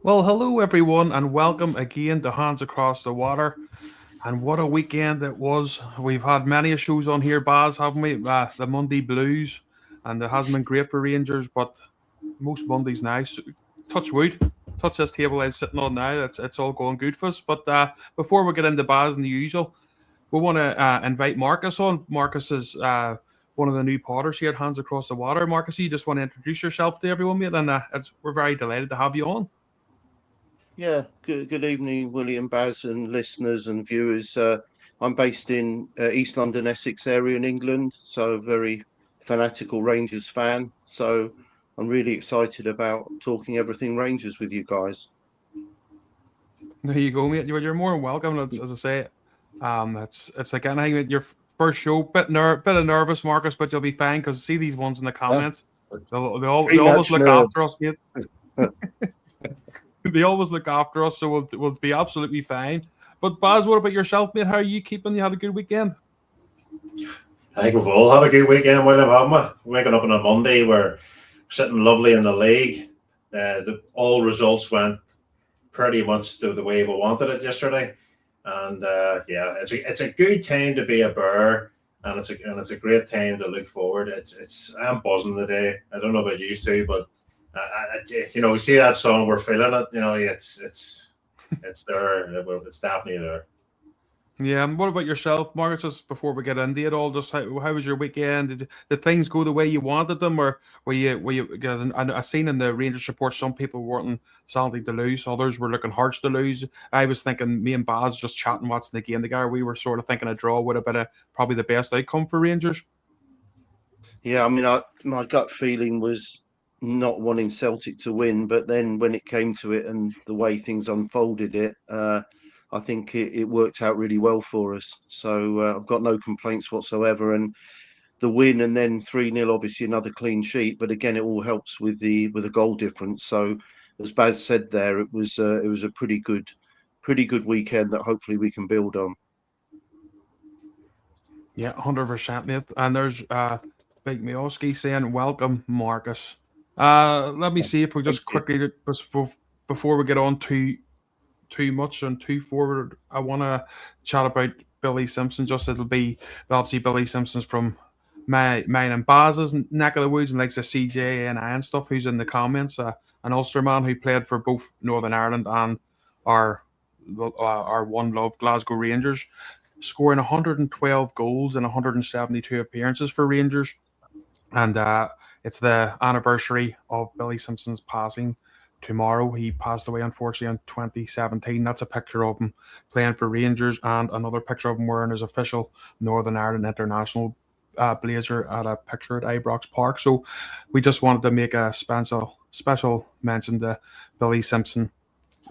Well, hello everyone, and welcome again to Hands Across the Water. And what a weekend it was! We've had many shows on here, Baz, haven't we? The Monday Blues, and it hasn't been great for Rangers, but most Mondays now. Touch wood, touch this table I'm sitting on now. It's all going good for us. But before we get into Baz and the usual, we want to invite Marcus on. Marcus is one of the new potters here at Hands Across the Water. Marcus, you just want to introduce yourself to everyone, mate, and we're very delighted to have you on. Yeah, good evening, William, Baz, and listeners and viewers. I'm based in East London, Essex area in England, so very fanatical Rangers fan. So I'm really excited about talking everything Rangers with you guys. There you go, mate. You're more than welcome. As I say, it's like anything. Your first show, bit of nervous, Marcus, but you'll be fine because see these ones in the Yeah, comments. They pretty always much look nerves. after us, mate. They always look after us, so we'll be absolutely fine. But Baz, what about yourself, mate? How are you keeping? You had a good weekend. I think we've all had a good weekend, William, haven't we? Waking up on a Monday, we're sitting lovely in the league. All results went pretty much the way we wanted it yesterday, and yeah, it's a good time to be a Bear, and it's a great time to look forward. I'm buzzing today. I don't know about you two, but we see that song, we're feeling it. It's there. It's definitely there. Yeah, and what about yourself, Marcus? Just before we get into it all, just how was your weekend? Did things go the way you wanted them, or were you? Because I seen in the Rangers report some people were wanting sadly to lose, others were looking harsh to lose. I was thinking, me and Baz just chatting, watching the game together. We were sort of thinking a draw would have been probably the best outcome for Rangers. Yeah, I mean, my gut feeling was not wanting Celtic to win, but then when it came to it and the way things unfolded, I think it worked out really well for us. So I've got no complaints whatsoever. And the win and then 3-0, obviously another clean sheet, but again it all helps with the goal difference. So as Baz said there, it was a pretty good weekend that hopefully we can build on. Yeah, 100%, mate. And there's Big Mioski saying, "Welcome, Marcus." Let me see if we Thank just you. quickly before we get on too much and too forward. I want to chat about Billy Simpson. Just it'll be obviously Billy Simpson's from mine and Baz's neck of the woods and likes the CJ and I and stuff. Who's in the comments? An Ulster man who played for both Northern Ireland and our our one love Glasgow Rangers, scoring 112 goals in 172 appearances for Rangers, and it's the anniversary of Billy Simpson's passing tomorrow. He passed away unfortunately in 2017. That's a picture of him playing for Rangers and another picture of him wearing his official Northern Ireland international blazer at a picture at Ibrox Park. So we just wanted to make a special mention to Billy Simpson.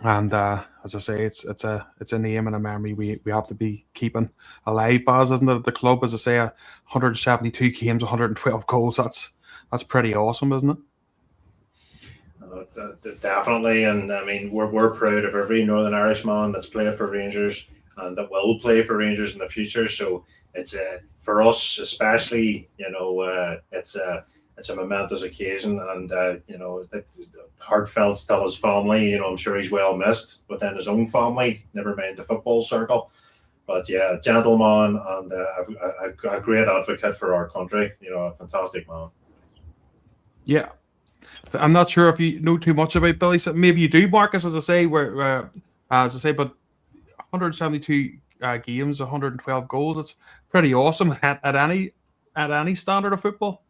And as I say, it's a name and a memory we have to be keeping alive. Baz, isn't it? At the club, as I say, 172 games, 112 goals. That's pretty awesome, isn't it? Definitely, and I mean we're proud of every Northern Irishman that's played for Rangers and that will play for Rangers in the future. So it's for us, especially, it's a momentous occasion, and heartfelt still his family. I'm sure he's well missed within his own family. Never mind the football circle. But yeah, gentleman and a great advocate for our country. A fantastic man. Yeah, I'm not sure if you know too much about Billy. Maybe you do, Marcus, as I say. But 172 games, 112 goals. It's pretty awesome at any standard of football.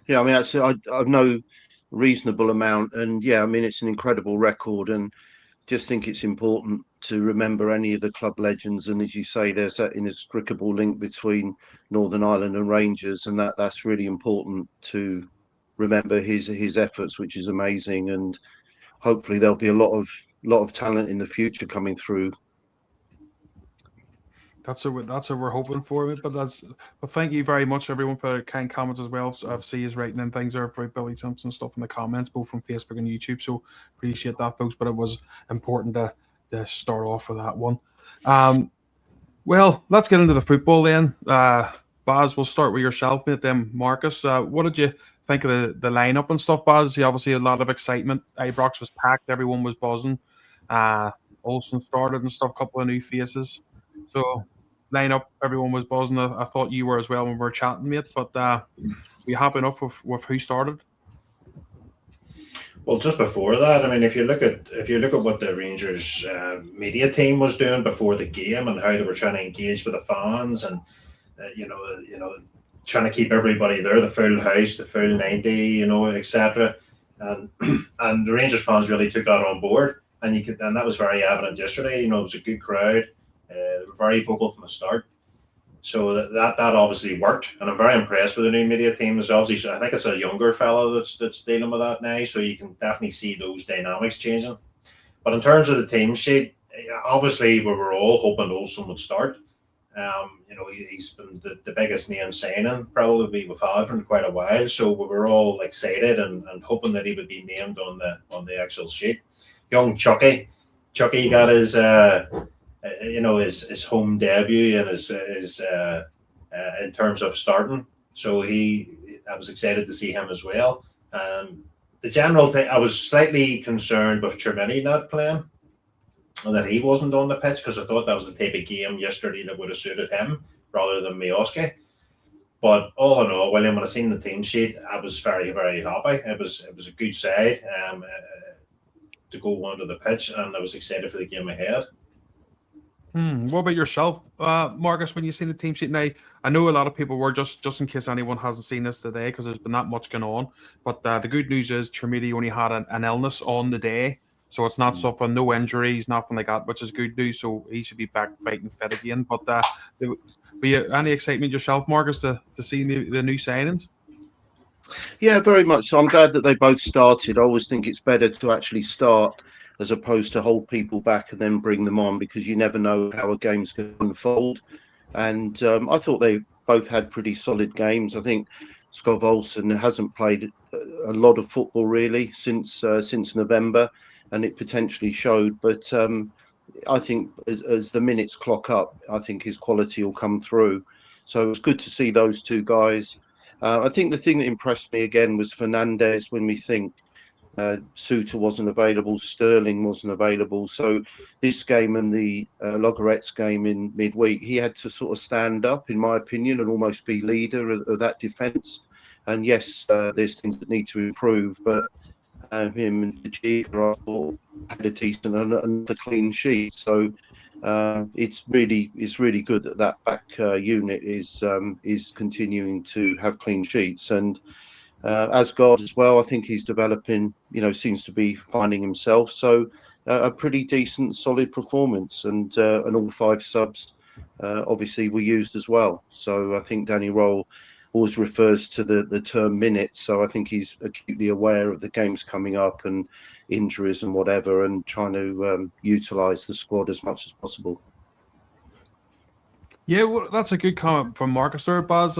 Yeah, I mean, I've no reasonable amount, and yeah, I mean, it's an incredible record, and just think it's important to remember any of the club legends. And as you say, there's that inextricable link between Northern Ireland and Rangers, and that's really important to remember his efforts, which is amazing. And hopefully there'll be a lot of talent in the future coming through. That's what we're hoping for. But thank you very much everyone for kind comments as well. So I see his writing and things there for Billy Simpson stuff in the comments, both from Facebook and YouTube. So appreciate that, folks. But it was important to start off with that one. Um, well, let's get into the football then. Baz, we'll start with yourself, mate. Then Marcus, what did you think of the lineup and stuff, Baz? Obviously, a lot of excitement. Ibrox was packed. Everyone was buzzing. Olsen started and stuff. A couple of new faces. So lineup, everyone was buzzing. I thought you were as well when we were chatting, mate. But were you happy enough with who started? Well, just before that, I mean, if you look at what the Rangers media team was doing before the game and how they were trying to engage with the fans and trying to keep everybody there, the full house, the full 90, etc. And and the Rangers fans really took that on board, and that was very evident yesterday. It was a good crowd, they were very vocal from the start. So that obviously worked, and I'm very impressed with the new media team. Is obviously, I think it's a younger fellow that's dealing with that now, so you can definitely see those dynamics changing. But in terms of the team sheet, obviously we were all hoping Olsen would start. He's been the biggest name signing probably we've had for quite a while, so we were all excited and hoping that he would be named on the actual sheet. Young Chucky got his his home debut and his in terms of starting. So I was excited to see him as well. The general thing, I was slightly concerned with Chermini not playing, and that he wasn't on the pitch, because I thought that was the type of game yesterday that would have suited him rather than Miovski. But all in all, William, when I seen the team sheet, I was very, very happy. It was a good side to go onto the pitch, and I was excited for the game ahead. What about yourself, Marcus, when you seen the team sheet? Now, I know a lot of people were, just in case anyone hasn't seen this today, because there's been that much going on. But the good news is Chermiti only had an illness on the day. So it's not something, no injuries, nothing like that, which is good news. So he should be back fighting fit again. But any excitement yourself, Marcus, to see the new signings? Yeah, very much so. I'm glad that they both started. I always think it's better to actually start as opposed to hold people back and then bring them on, because you never know how a game's going to unfold. And I thought they both had pretty solid games. I think Skov Olsen hasn't played a lot of football really since November, and it potentially showed. But I think as the minutes clock up, I think his quality will come through. So it was good to see those two guys. I think the thing that impressed me again was Fernandez. When we think Suter wasn't available, Sterling wasn't available. So this game and the Logoretz game in midweek, he had to sort of stand up, in my opinion, and almost be leader of that defence. And yes, there's things that need to improve, but him and the Giga, I thought, had a decent and a clean sheet. So it's really good that back unit is continuing to have clean sheets. And Asgard as well, I think he's developing, seems to be finding himself. So a pretty decent, solid performance, and all five subs obviously were used as well. So I think Danny Roll always refers to the term minutes. So I think he's acutely aware of the games coming up and injuries and whatever, and trying to utilise the squad as much as possible. Yeah, well, that's a good comment from Marcus there, Baz.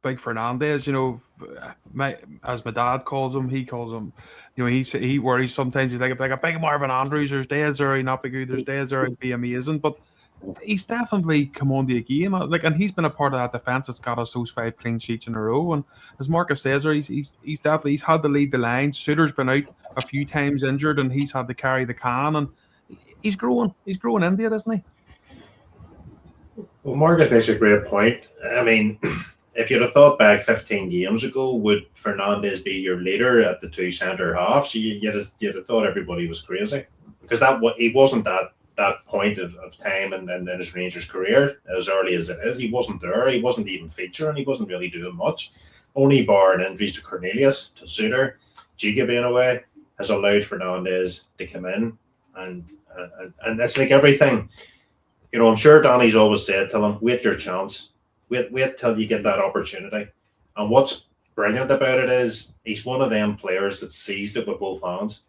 Big Fernandez, as my dad calls him, he calls him, he worries sometimes. He's like, if like a big Marvin Andrews, there's days there, he'd not be good, there's days there, he'd be amazing. But he's definitely come on the game, and he's been a part of that defense that's got us those 5 clean sheets in a row. And as Marcus says, he's definitely had to lead the line. Suter's been out a few times injured, and he's had to carry the can, and he's growing into it, isn't he? Well, Marcus makes a great point. I mean, if you'd have thought back 15 games ago, would Fernandez be your leader at the 2 centre halves? You'd have thought everybody was crazy, because he wasn't that point of time in his Rangers career as early as it is. He wasn't there. He wasn't even featuring. He wasn't really doing much. Only barring injuries to Cornelius, to Suter, Giga being away, has allowed Fernandez to come in, and it's like everything. I'm sure Danny's always said to him, wait your chance. Wait till you get that opportunity. And what's brilliant about it is he's one of them players that seized it with both hands.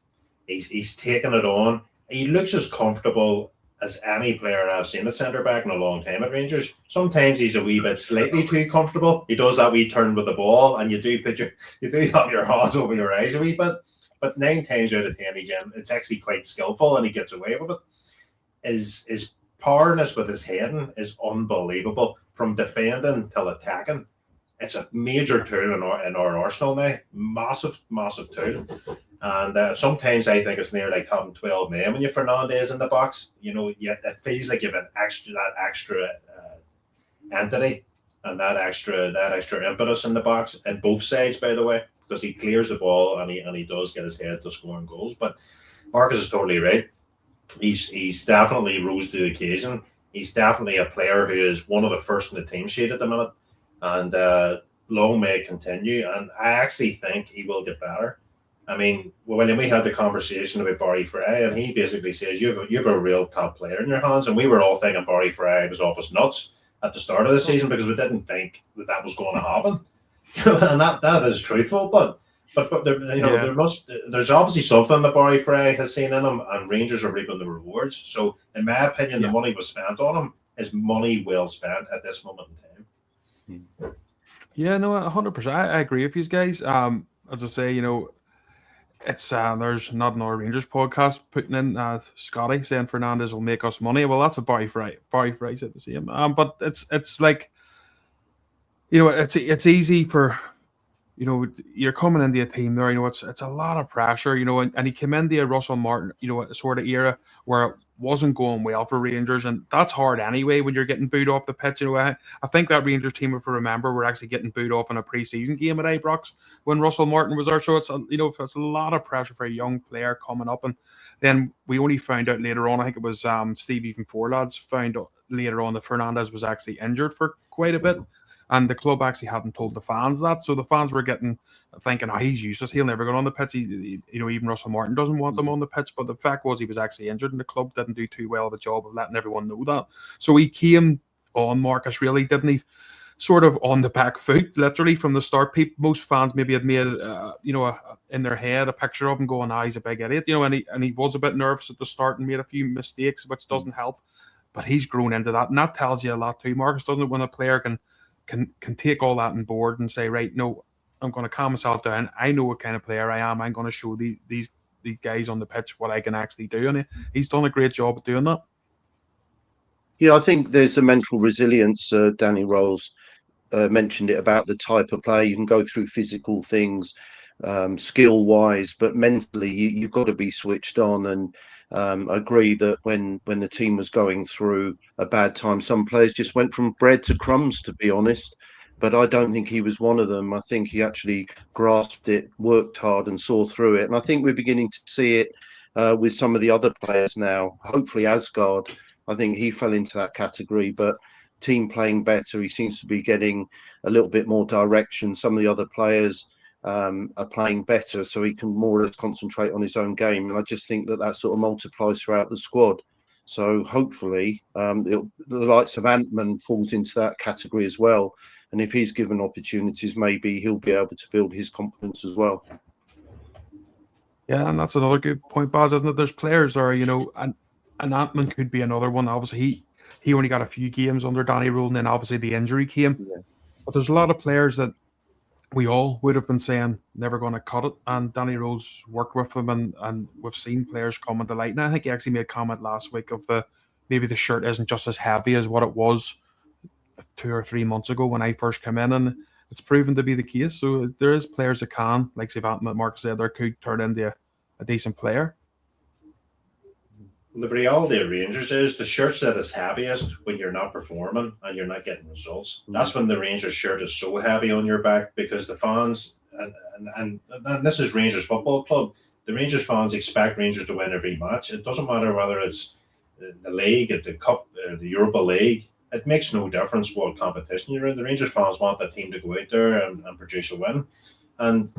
He's taken it on. He looks as comfortable as any player I've seen at centre back in a long time at Rangers. Sometimes he's a wee bit slightly too comfortable. He does that wee turn with the ball, and you do have your hands over your eyes a wee bit. But 9 times out of 10, it's actually quite skillful, and he gets away with it. His powerness with his heading is unbelievable. From defending till attacking, it's a major tool in our arsenal now. Massive tool. And sometimes I think it's near like having 12 men when you Fernandez in the box. It feels like you have that extra entity and that extra impetus in the box, and both sides, by the way, because he clears the ball and he does get his head to scoring goals. But Marcus is totally right. He's definitely rose to the occasion. He's definitely a player who is one of the first in the team sheet at the minute, and long may it continue. And I actually think he will get better. I mean, when we had the conversation about Barry Fry, and he basically says you have a real top player in your hands, and we were all thinking Barry Fry was off his nuts at the start of the season because we didn't think that was going to happen. And that is truthful, but there's obviously something that Barry Fry has seen in him, and Rangers are reaping the rewards. So, in my opinion, the money was spent on him is money well spent at this moment in time. Yeah, no, 100%. I agree with you guys. As I say, it's there's not another Rangers podcast putting in Scotty saying Fernandez will make us money. Well, that's a Barry Fry. Barry Fry said the same. But it's like, it's easy for, you're coming into a team there. It's a lot of pressure. And he came into a Russell Martin, a sort of era where it wasn't going well for Rangers, and that's hard anyway when you're getting booed off the pitch. I think that Rangers team, if we remember, were actually getting booed off in a pre-season game at Ibrox when Russell Martin was there. So it's it's a lot of pressure for a young player coming up, and then we only found out later on. I think it was Steve Even Four Lads found out later on that Fernandez was actually injured for quite a bit. And the club actually hadn't told the fans that. So the fans were thinking, he's useless. He'll never get on the pitch. Even Russell Martin doesn't want him on the pitch. But the fact was he was actually injured, and the club didn't do too well of a job of letting everyone know that. So he came on, Marcus, really, didn't he? Sort of on the back foot, literally, from the start. Most fans maybe had made, in their head, a picture of him going, he's a big idiot. And he was a bit nervous at the start and made a few mistakes, which doesn't help. But he's grown into that. And that tells you a lot too, Marcus, doesn't it? When a player can take all that on board and say, right, no, I'm going to calm myself down. I know what kind of player I am. I'm going to show these guys on the pitch what I can actually do. And he's done a great job of doing that. Yeah, I think there's a mental resilience. Danny Rolls mentioned it about the type of player. You can go through physical things, skill-wise, but mentally you've got to be switched on. And I agree that when the team was going through a bad time, some players just went from bread to crumbs, to be honest. But I don't think he was one of them. I think he actually grasped it, worked hard, and saw through it. And I think we're beginning to see it with some of the other players now. Hopefully, Asgard, I think he fell into that category. But team playing better, he seems to be getting a little bit more direction. Some of the other players are playing better, so he can more or less concentrate on his own game. And I just think that sort of multiplies throughout the squad. So hopefully the likes of Antman falls into that category as well. And if he's given opportunities, maybe he'll be able to build his confidence as well. Yeah, and that's another good point, Baz, isn't it? There's players there, and Antman could be another one. Obviously, he only got a few games under Danny Rule, and then obviously the injury came. Yeah. But there's a lot of players that we all would have been saying never going to cut it, and Danny Rose worked with them, and we've seen players come into light. And I think he actually made a comment last week of maybe the shirt isn't just as heavy as what it was 2 or 3 months ago when I first came in, and it's proven to be the case. So there is players that can, like Mark said, there could turn into a decent player. The reality of Rangers is the shirt's at its heaviest when you're not performing and you're not getting results. That's when the Rangers shirt is so heavy on your back, because the fans, and this is Rangers Football Club, the Rangers fans expect Rangers to win every match. It doesn't matter whether it's the league, at the cup, the Europa League. It makes no difference what competition you're in. The Rangers fans want that team to go out there and produce a win. And,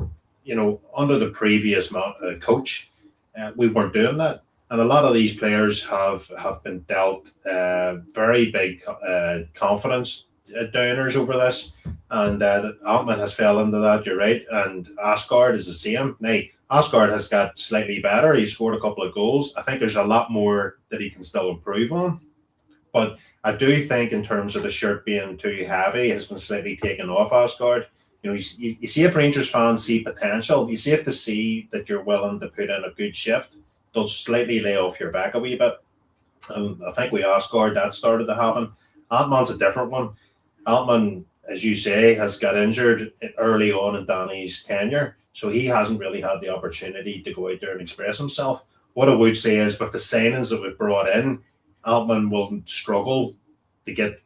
under the previous coach, we weren't doing that. And a lot of these players have been dealt very big confidence downers over this. And Altman has fell into that, you're right. And Asgard is the same. Now, Asgard has got slightly better. He scored a couple of goals. I think there's a lot more that he can still improve on. But I do think in terms of the shirt being too heavy, has been slightly taken off Asgard. You see if Rangers fans see potential. You see if they see that you're willing to put in a good shift, they'll slightly lay off your back a wee bit. And I think with Asgard, that started to happen. Altman's a different one. Altman as you say, has got injured early on in Danny's tenure, so he hasn't really had the opportunity to go out there and express himself. What I would say is, with the signings that we've brought in, Altman will struggle to get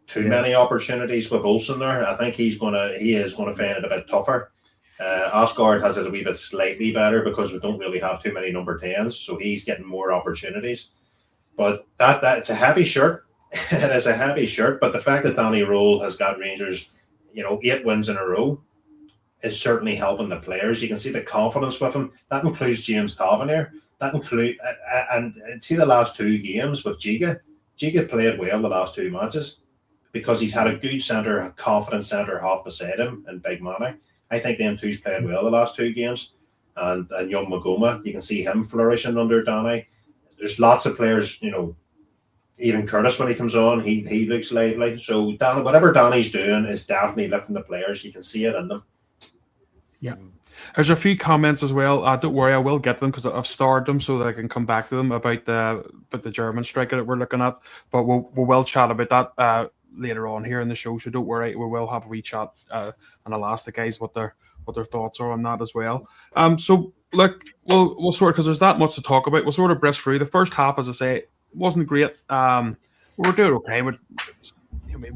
too many opportunities with Olsen there. I think he is going to find it a bit tougher. Osgaard has it a wee bit slightly better because we don't really have too many number 10s, so he's getting more opportunities. But that it's a heavy shirt. It is a heavy shirt, but the fact that Danny Rowe has got Rangers, 8 wins in a row is certainly helping the players. You can see the confidence with him. That includes James Tavernier. That include and see the last 2 games with Giga. Giga played well the last 2 matches because he's had a good confident centre half beside him in Big Manny. I think them two's played well the last 2 games. And young Magoma, you can see him flourishing under Danny. There's lots of players, even Curtis, when he comes on, he looks lively. So whatever Danny's doing is definitely lifting the players. You can see it in them. Yeah. There's a few comments as well. Don't worry, I will get them because I've starred them so that I can come back to them about the German striker that we're looking at. But we will chat about that later on here in the show. So don't worry, we will have a wee chat and I'll ask the guys what their thoughts are on that as well. So look, we'll sort because there's that much to talk about. We'll sort of breast through the first half, as I say, wasn't great. We were doing okay. We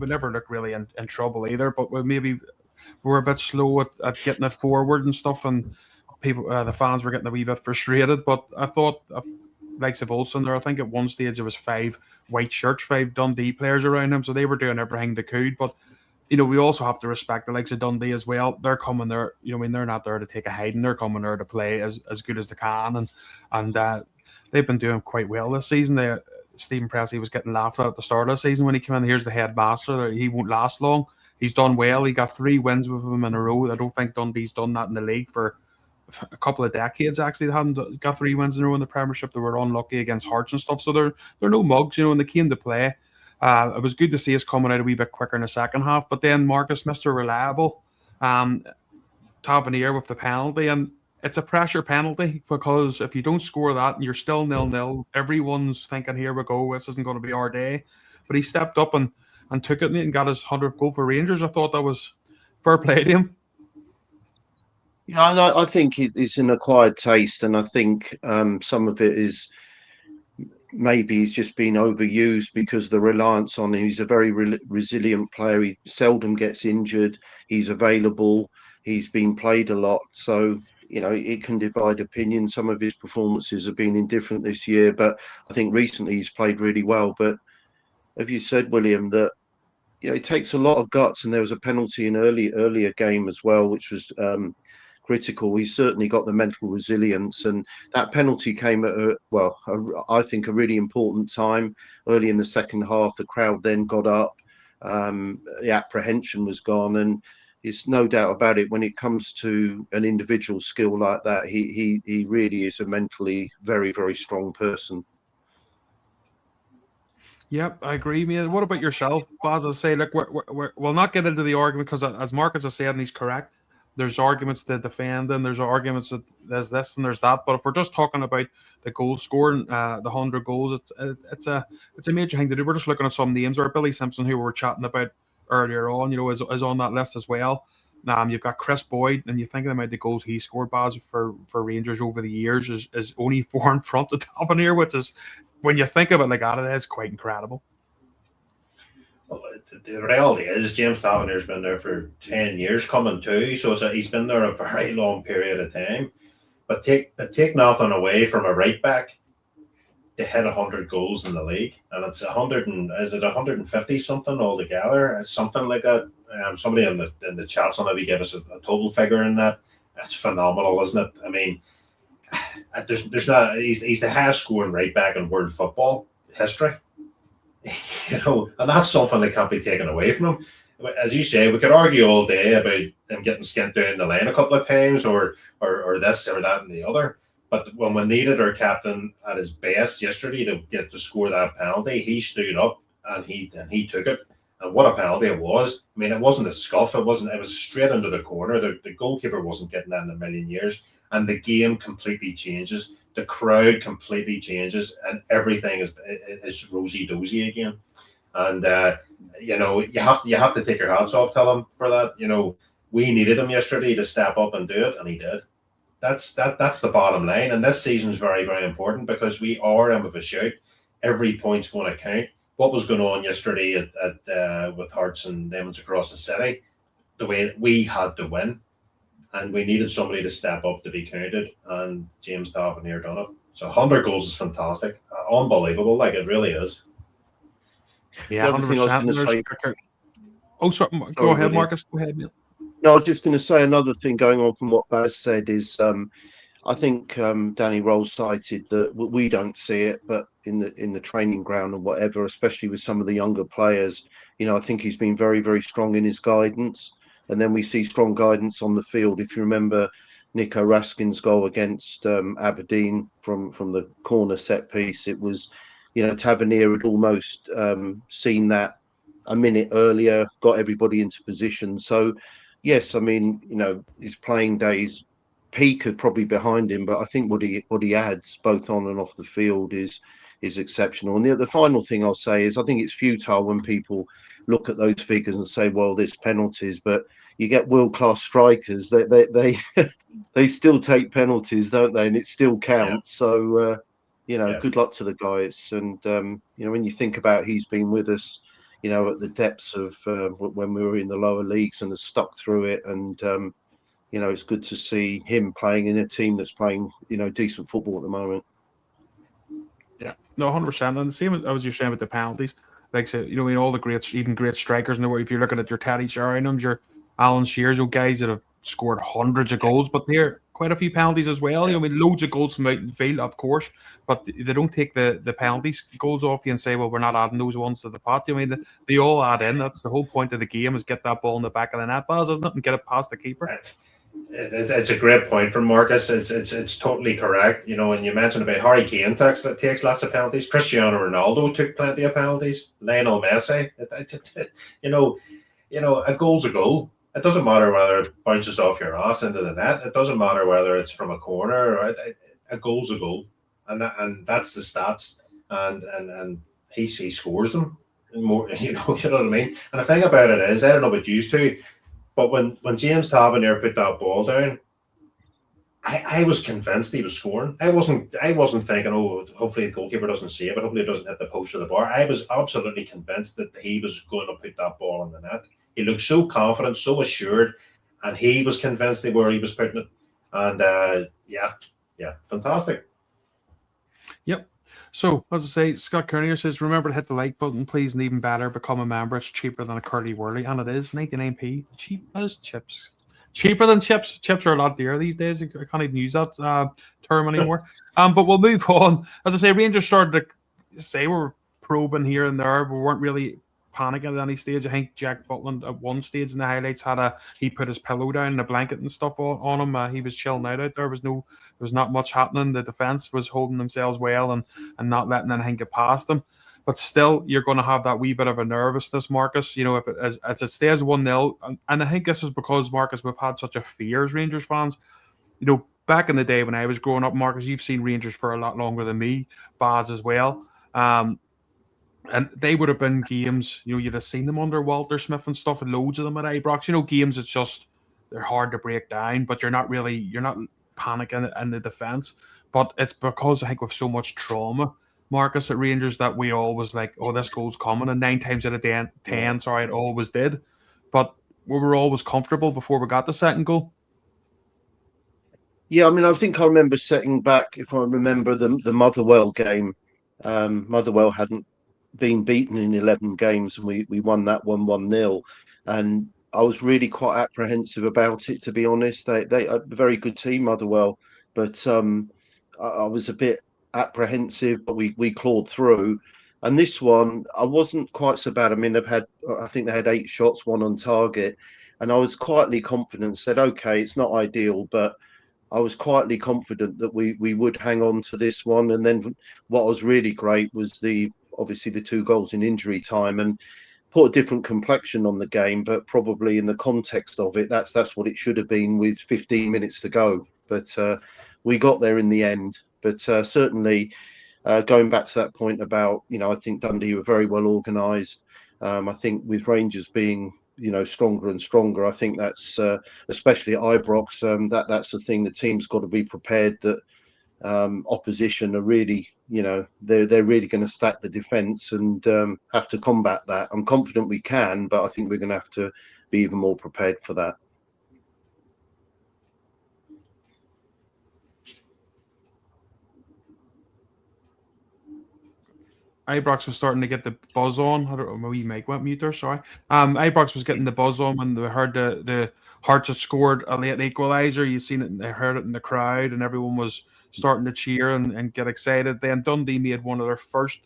never looked really in trouble either, but we're a bit slow at getting it forward and stuff, and people, the fans were getting a wee bit frustrated. But I thought, likes of Olsen there, I think at one stage there was 5 white shirts, 5 Dundee players around him, so they were doing everything they could. But we also have to respect the likes of Dundee as well. They're coming there, they're not there to take a hiding. They're coming there to play as good as they can, and they've been doing quite well this season. Stephen Presley was getting laughed at the start of the season when he came in. Here's the headmaster. He won't last long. He's done well. He got 3 wins with him in a row. I don't think Dundee's done that in the league for a couple of decades, actually. They hadn't got 3 wins in a row in the Premiership. They were unlucky against Hearts and stuff. So they're no mugs, and they came to play. It was good to see us coming out a wee bit quicker in the second half. But then Marcus, Mr. Reliable, Tavernier with the penalty. And it's a pressure penalty because if you don't score that and you're still 0-0, everyone's thinking, here we go, this isn't going to be our day. But he stepped up and took it and got his 100th goal for Rangers. I thought that was fair play to him. Yeah, I think it's an acquired taste, and I think some of it is maybe he's just been overused because the reliance on him. He's a very resilient player. He seldom gets injured. He's available. He's been played a lot. So, it can divide opinion. Some of his performances have been indifferent this year, but I think recently he's played really well. But have you said, William, that it takes a lot of guts, and there was a penalty in earlier game as well, which was critical. He certainly got the mental resilience, and that penalty came at I think a really important time early in the second half. The crowd then got up, the apprehension was gone, and it's no doubt about it. When it comes to an individual skill like that, he really is a mentally very, very strong person. Yep, I agree, mate. What about yourself, Baz? I say, look, we'll not get into the argument because, as Marcus has said, and he's correct, there's arguments to defend and there's arguments that there's this and there's that. But if we're just talking about the goal scoring, the 100 goals, it's a major thing to do. We're just looking at some names. Or Billy Simpson, who we were chatting about earlier on, is on that list as well. You've got Chris Boyd, and you think about the goals he scored, Baz, for Rangers over the years is only 4 in front of Tavernier, which is, when you think of it like that, it is quite incredible. Well, the reality is James Tavernier's been there for 10 years coming too, so he's been there a very long period of time. But take nothing away from a right back to hit 100 goals in the league, and it's 150 something altogether? It's something like that. Somebody in the chat, maybe give us a total figure in that. That's phenomenal, isn't it? I mean, there's not. He's the highest scoring right back in world football history. And that's something that can't be taken away from him. As you say, we could argue all day about him getting skint down the line a couple of times, or this or that and the other. But when we needed our captain at his best yesterday to get to score that penalty, he stood up and he took it. And what a penalty it was! I mean, it wasn't a scuff. It was straight into the corner. The goalkeeper wasn't getting that in a million years. And the game completely changes. The crowd completely changes, and everything is rosy dozy again. And you have to take your hats off to him for that. We needed him yesterday to step up and do it, and he did. That's the bottom line. And this season is very, very important because we are in with a shout. Every point's going to count. What was going on yesterday with Hearts and Lemons across the city, the way that we had to win, and we needed somebody to step up to be counted, and James Tavernier done it. So 100 goals is fantastic, unbelievable. Like, it really is. Yeah, The other thing I was going to 100%. say. Oh, sorry. Go Sorry, ahead, Willie. Marcus. Go ahead, Neil. No, I was just going to say another thing going on from what Baz said is I think Danny Rolls cited that we don't see it, but in the training ground and whatever, especially with some of the younger players, I think he's been very, very strong in his guidance. And then we see strong guidance on the field. If you remember Nico Raskin's goal against Aberdeen from the corner set piece, it was, Tavernier had almost seen that a minute earlier, got everybody into position. So, yes, I mean, his playing days peak are probably behind him, but I think what he adds both on and off the field is exceptional. And the final thing I'll say is I think it's futile when people look at those figures and say, well, there's penalties, but you get world-class strikers, they they still take penalties, don't they? And it still counts. So good luck to the guys. And when you think about he's been with us, at the depths of when we were in the lower leagues and has stuck through it, and it's good to see him playing in a team that's playing decent football at the moment. Yeah, no, 100%. And the same as you're saying with the penalties, like I said, all the great, even great strikers in the world. If you're looking at your Teddy Sheringham's, your Alan Shearers, guys that have scored hundreds of goals, but they're quite a few penalties as well. Loads of goals from out in the field, of course, but they don't take the penalties goals off you and say, well, we're not adding those ones to the pot. They all add in. That's the whole point of the game, is get that ball in the back of the net, Baz, isn't it, and get it past the keeper. It's a great point from Marcus. It's totally correct. And you mentioned about Harry Kane takes lots of penalties. Cristiano Ronaldo took plenty of penalties. Lionel Messi. A goal's a goal. It doesn't matter whether it bounces off your ass into the net. It doesn't matter whether it's from a corner. Or a goal's a goal, and that's the stats. And he scores them more. You know what I mean. And the thing about it is, I don't know about you two, but when James Tavernier put that ball down, I was convinced he was scoring. I wasn't thinking, oh, hopefully the goalkeeper doesn't see it, but hopefully it doesn't hit the post of the bar. I was absolutely convinced that he was going to put that ball in the net. He looked so confident, so assured, and he was convinced where he was putting it. And fantastic. Yep. So, as I say, Scott Kearney says, remember to hit the like button, please, and even better, become a member. It's cheaper than a curly whirly, and it is 99p. Cheap as chips. Cheaper than chips. Chips are a lot dearer these days. I can't even use that term anymore. But we'll move on. As I say, Rangers started to say we're probing here and there. We weren't really panicking at any stage. I think Jack Butland at one stage in the highlights he put his pillow down and a blanket and stuff on him. He was chilling out there. There was not much happening. The defense was holding themselves well and not letting anything get past them. But still, you're going to have that wee bit of a nervousness, Marcus. If as it stays 1-0, and I think this is because, Marcus, we've had such a fear as Rangers fans. Back in the day when I was growing up, Marcus, you've seen Rangers for a lot longer than me, Baz as well. And they would have been games, you'd have seen them under Walter Smith and stuff, and loads of them at Ibrox. Games it's just, they're hard to break down, but you're not panicking in the defence. But it's because I think with so much trauma, Marcus, at Rangers, that we always like, oh, this goal's coming, and 9 times out of 10, it always did. But we were always comfortable before we got the second goal. Yeah, I mean, I think I remember setting back, if I remember the Motherwell game. Motherwell hadn't been beaten in 11 games, and we won that 1-0, and I was really quite apprehensive about it, to be honest. They are a very good team, Motherwell, but I was a bit apprehensive, but we clawed through. And this one, I wasn't quite so bad. I mean, I think they had 8 shots, 1 on target, and I was quietly confident, said, okay, it's not ideal, but I was quietly confident that we would hang on to this one. And then what was really great was obviously the 2 goals in injury time, and put a different complexion on the game, but probably in the context of it, that's what it should have been with 15 minutes to go. But we got there in the end. But certainly, going back to that point about, I think Dundee were very well organised. I think with Rangers being, stronger and stronger, I think that's especially at Ibrox, that's the thing. The team's got to be prepared that opposition are really, they're really going to stack the defence and have to combat that. I'm confident we can, but I think we're going to have to be even more prepared for that. Ibrox was starting to get the buzz on. I don't know, my wee mic went mute there, sorry. Ibrox was getting the buzz on when they heard the Hearts had scored a late equaliser. You seen it, they heard it in the crowd, and everyone was starting to cheer and get excited. Then Dundee made one of their first,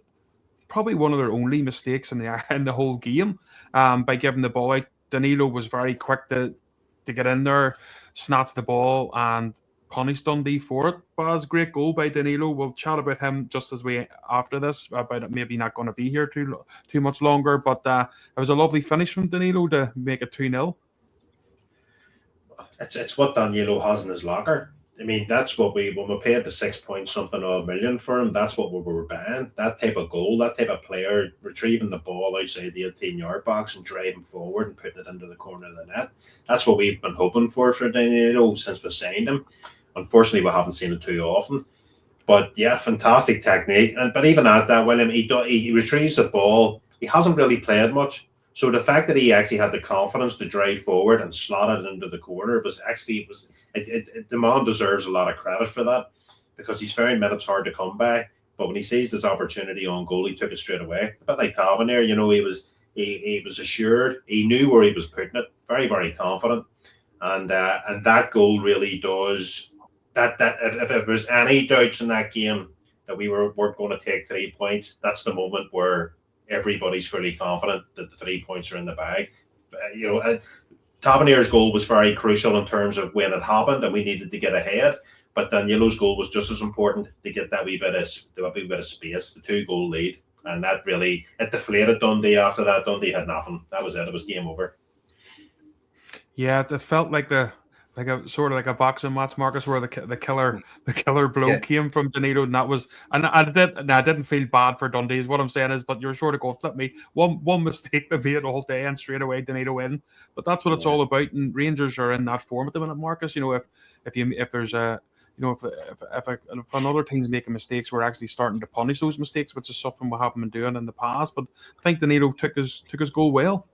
probably one of their only mistakes in the whole game, by giving the ball out. Danilo was very quick to get in there, snatch the ball, and punish Dundee for it. Baz, great goal by Danilo. We'll chat about him just as we after this, about it maybe not going to be here too much longer. But it was a lovely finish from Danilo to make it 2-0. It's what Danilo has in his locker. I mean, that's what when we paid the 6 point something odd million for him, that's what we were buying. That type of goal, that type of player retrieving the ball outside the 18-yard box and driving forward and putting it into the corner of the net. That's what we've been hoping for Danilo since we signed him. Unfortunately, we haven't seen it too often. But yeah, fantastic technique. But even at that, William, he retrieves the ball. He hasn't really played much. So the fact that he actually had the confidence to drive forward and slot it into the corner the man deserves a lot of credit for that, because he's found minutes hard to come by. But when he sees this opportunity on goal, he took it straight away. A bit like Tavernier, he was assured. He knew where he was putting it. Very, very confident. And that goal really does that. If there was any doubts in that game that we weren't going to take 3 points, that's the moment where everybody's fully confident that the 3 points are in the bag. Tavernier's goal was very crucial in terms of when it happened and we needed to get ahead. But Danilo's goal was just as important to get that wee bit of space, the 2-goal lead. And that really, it deflated Dundee after that. Dundee had nothing. That was it. It was game over. Yeah, it felt like a sort of like a boxing match, Marcus, where the killer blow came from Danilo, and that was, and I didn't feel bad for Dundee. Is what I'm saying is, but you're sort of going, flip me one mistake they made all day, and straight away Danilo in. But that's what it's all about, and Rangers are in that form at the minute, Marcus. If there's a if another team's making mistakes, we're actually starting to punish those mistakes, which is something we haven't been doing in the past. But I think Danilo took his goal well.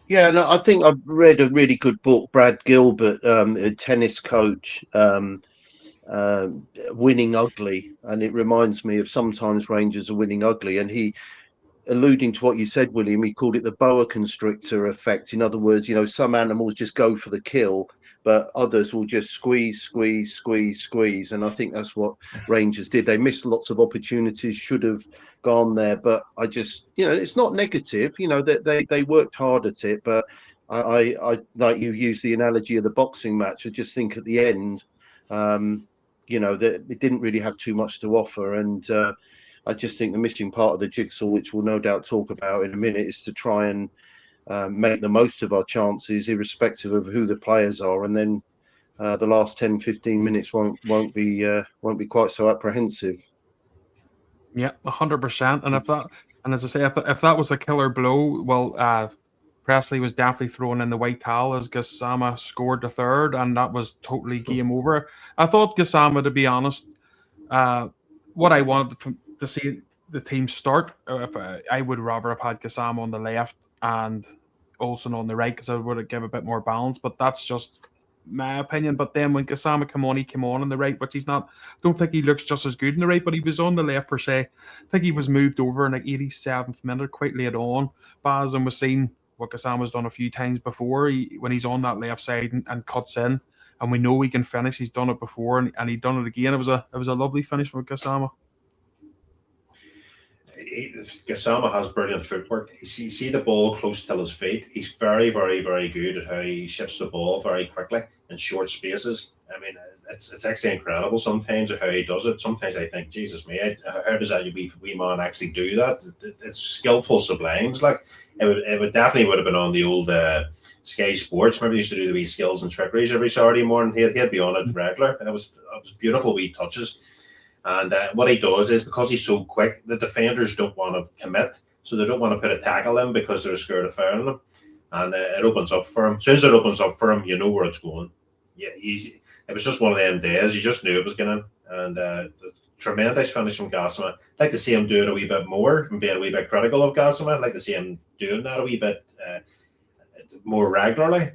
Yeah, no, I think I've read a really good book, Brad Gilbert, a tennis coach, Winning Ugly, and it reminds me of sometimes Rangers are winning ugly, and he, alluding to what you said, William, he called it the boa constrictor effect. In other words, some animals just go for the kill, but others will just squeeze. And I think that's what Rangers did. They missed lots of opportunities, should have gone there. But I just, it's not negative. They worked hard at it. But I like you use the analogy of the boxing match. I just think at the end, that it didn't really have too much to offer. And I just think the missing part of the jigsaw, which we'll no doubt talk about in a minute, is to try and make the most of our chances, irrespective of who the players are, and then the last 10-15 minutes won't be quite so apprehensive. Yeah, 100%. And as I say, if that was a killer blow, well, Presley was definitely thrown in the white towel as Gassama scored the third, and that was totally game over. I thought Gassama, to be honest, what I wanted to see the team start, I would rather have had Gassama on the left and Olsen on the right, because I would have given a bit more balance, but that's just my opinion. But then when Gassama came on the right, which he's not, don't think he looks just as good in the right, but he was on the left per se. I think he was moved over in like 87th minute, quite late on, Baz, and was seen what Gassama's done a few times before, when he's on that left side and cuts in, and we know he can finish. He's done it before, and he done it again. It was a lovely finish from Gassama. Gassama has brilliant footwork. You see the ball close to his feet. He's very, very, very good at how he shifts the ball very quickly in short spaces. I mean, it's actually incredible sometimes how he does it. Sometimes I think, Jesus me, how does that wee man actually do that? It's skillful sublimes. Like it definitely would have been on the old Sky Sports. Remember, he used to do the wee skills and trickeries every Saturday morning. He'd be on it regular. It was beautiful wee touches. And what he does is, because he's so quick, the defenders don't want to commit, so they don't want to put a tackle in because they're scared of fouling him. And it opens up for him. As soon as it opens up for him, you know where it's going. Yeah, it was just one of them days. You just knew it was going in. And tremendous finish from Gassama. I'd like to see him do it a wee bit more and being a wee bit critical of Gassama. I'd like to see him doing that a wee bit more regularly.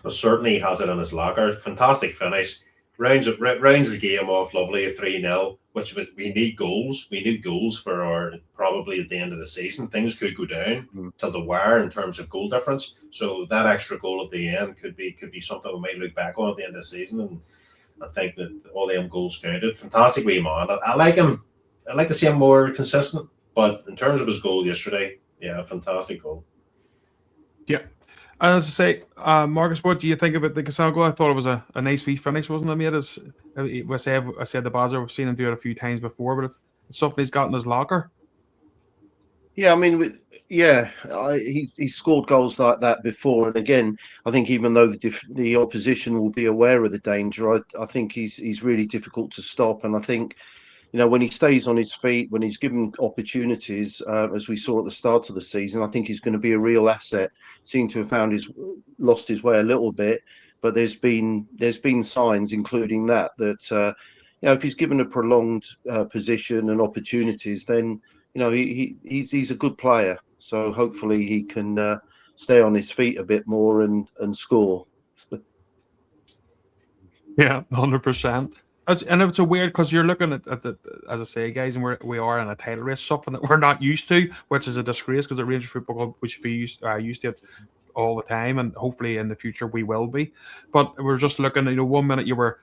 But certainly he has it in his locker. Fantastic finish. Rounds the game off lovely, 3-0, which we need goals. We need goals for our, probably at the end of the season. Things could go down till the wire in terms of goal difference. So that extra goal at the end could be something we might look back on at the end of the season. And I think that all them goals counted. Fantastic wee man. I like him. I'd like to see him more consistent. But in terms of his goal yesterday, yeah, fantastic goal. Yeah. And as I say, Marcus, what do you think about the Gassama goal? I thought it was a nice wee finish, wasn't it, mate? I said the Baz, we've seen him do it a few times before, but it's something he's got in his locker. Yeah, I mean, he's scored goals like that before, and again, I think even though the opposition will be aware of the danger, I think he's really difficult to stop, and I think, when he stays on his feet, when he's given opportunities, as we saw at the start of the season, I think he's going to be a real asset. Seemed to have lost his way a little bit, but there's been signs, including that if he's given a prolonged position and opportunities, then he's a good player. So hopefully he can stay on his feet a bit more and score. Yeah, 100%. And it's a weird, because you're looking at the, as I say, guys, and we are in a title race, something that we're not used to, which is a disgrace, because at Rangers Football Club we should be used to it all the time, and hopefully in the future we will be. But we're just looking, 1 minute you were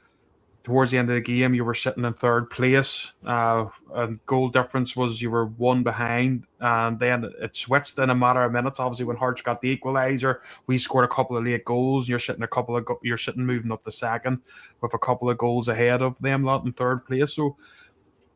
towards the end of the game, you were sitting in third place, and goal difference was you were one behind, and then it switched in a matter of minutes. Obviously, when Hearts got the equaliser, we scored a couple of late goals. You're sitting moving up to second with a couple of goals ahead of them lot in third place. So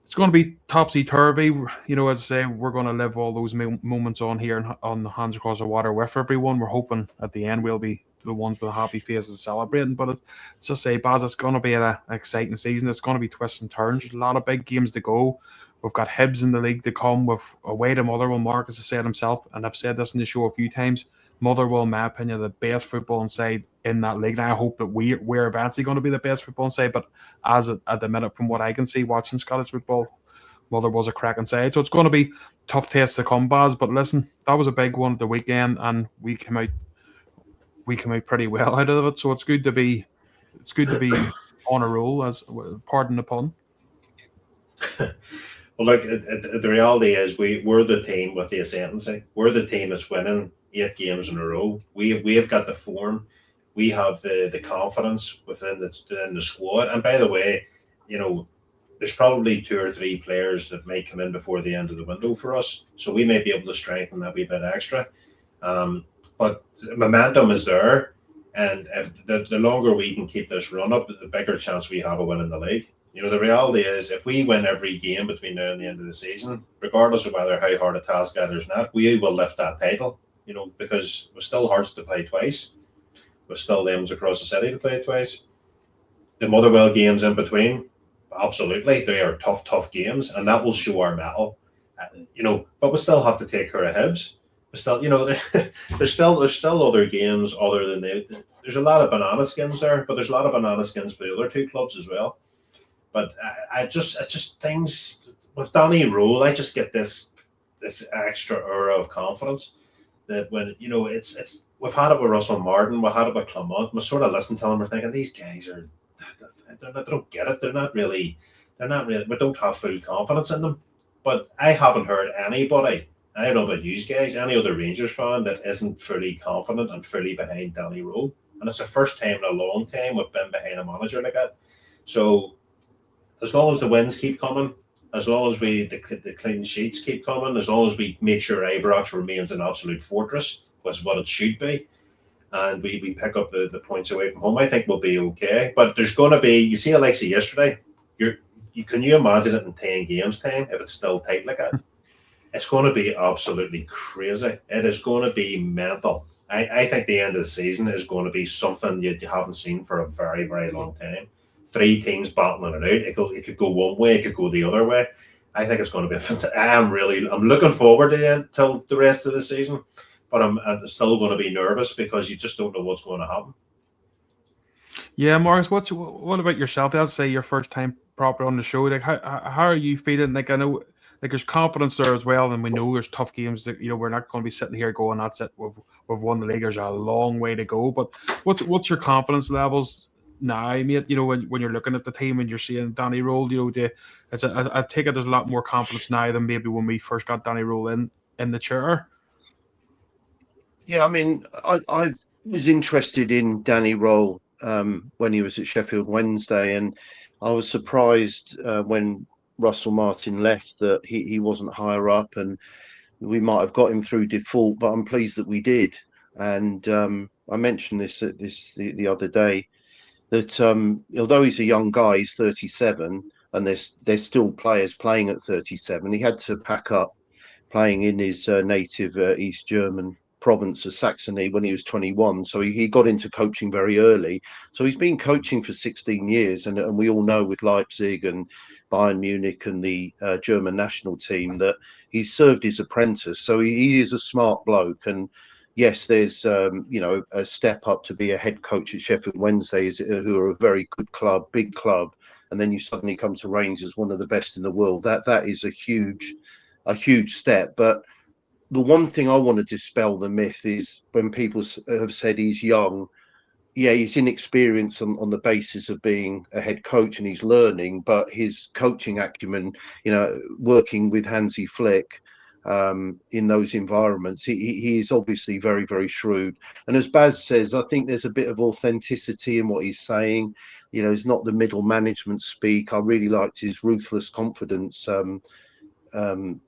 it's going to be topsy-turvy. As I say, we're going to live all those moments on here on the Hands Across the Water with everyone. We're hoping at the end we'll be the ones with happy faces celebrating. But it's just say, Baz, it's going to be an exciting season. It's going to be twists and turns. There's a lot of big games to go. We've got Hibs in the league to come with away to Motherwell. Marcus has said himself, and I've said this in the show a few times, Motherwell, in my opinion, the best football side in that league. And I hope that we're eventually going to be the best football side. But at the minute, from what I can see watching Scottish football, Motherwell's a cracking side. So it's going to be tough tests to come, Baz. But listen, that was a big one at the weekend, and we came out pretty well out of it. So it's good to be on a roll, as pardon the pun. Well, look, the reality is we're the team with the ascendancy. We're the team that's winning 8 games in a row. We have got the form. We have the confidence within the squad. And by the way, there's probably 2 or 3 players that may come in before the end of the window for us. So we may be able to strengthen that wee bit extra. But momentum is there. And if the longer we can keep this run up, the bigger chance we have of winning the league. The reality is, if we win every game between now and the end of the season, regardless of how hard a task that is not, we will lift that title, because we're still Hearts to play twice. We're still Limbs across the city to play twice. The Motherwell games in between, absolutely, they are tough games, and that will show our mettle. But we still have to take care of Hibs. We still, there's still other games other than there's a lot of banana skins there, but there's a lot of banana skins for the other 2 clubs as well. But I just things with Danny Rule, I just get this extra aura of confidence that when it's we've had it with Russell Martin, we've had it with Clement. We sort of listen to them, we're thinking these guys they don't get it. They're not really. We don't have full confidence in them. But I haven't heard anybody. I don't know about you guys, any other Rangers fan that isn't fully confident and fully behind Danny Rule. And it's the first time in a long time we've been behind a manager like that. So as long as the wins keep coming, as long as the clean sheets keep coming, as long as we make sure Ibrox remains an absolute fortress, was what it should be, and we pick up the points away from home, I think we'll be okay. But there's going to be, you see Alexi yesterday, can you imagine it in 10 games time if it's still tight like that? It's going to be absolutely crazy. It is going to be mental. I think the end of the season is going to be something you haven't seen for a very, very long time. three teams battling it out. It could go one way, it could go the other way. I think it's going to be fantastic. I'm looking forward to it until the rest of the season, but I'm still going to be nervous because you just don't know what's going to happen. Yeah, Morris, what about yourself? I'd say your first time proper on the show. Like, how are you feeling? Like, I know, like, there's confidence there as well, and we know there's tough games. That we're not going to be sitting here going, "That's it, we've won the league." There's a long way to go. But what's your confidence levels now, mate? When you're looking at the team and you're seeing Danny Roll, I take it there's a lot more confidence now than maybe when we first got Danny Roll in the chair. Yeah, I mean, I was interested in Danny Roll when he was at Sheffield Wednesday, and I was surprised when Russell Martin left that he wasn't higher up, and we might have got him through default, but I'm pleased that we did. And I mentioned this the other day that although he's a young guy, he's 37, and there's still players playing at 37. He had to pack up playing in his native East German province of Saxony when he was 21. So he got into coaching very early. So he's been coaching for 16 years. And we all know with Leipzig and Bayern Munich and the German national team that he's served his apprentice. So he is a smart bloke. And yes, there's a step up to be a head coach at Sheffield Wednesday, who are a very good club, big club. And then you suddenly come to Rangers, one of the best in the world. That is a huge step. But the one thing I want to dispel the myth is when people have said he's young. Yeah, he's inexperienced on the basis of being a head coach and he's learning, but his coaching acumen, working with Hansi Flick in those environments, he is obviously very, very shrewd. And as Baz says, I think there's a bit of authenticity in what he's saying. It's not the middle management speak. I really liked his ruthless confidence.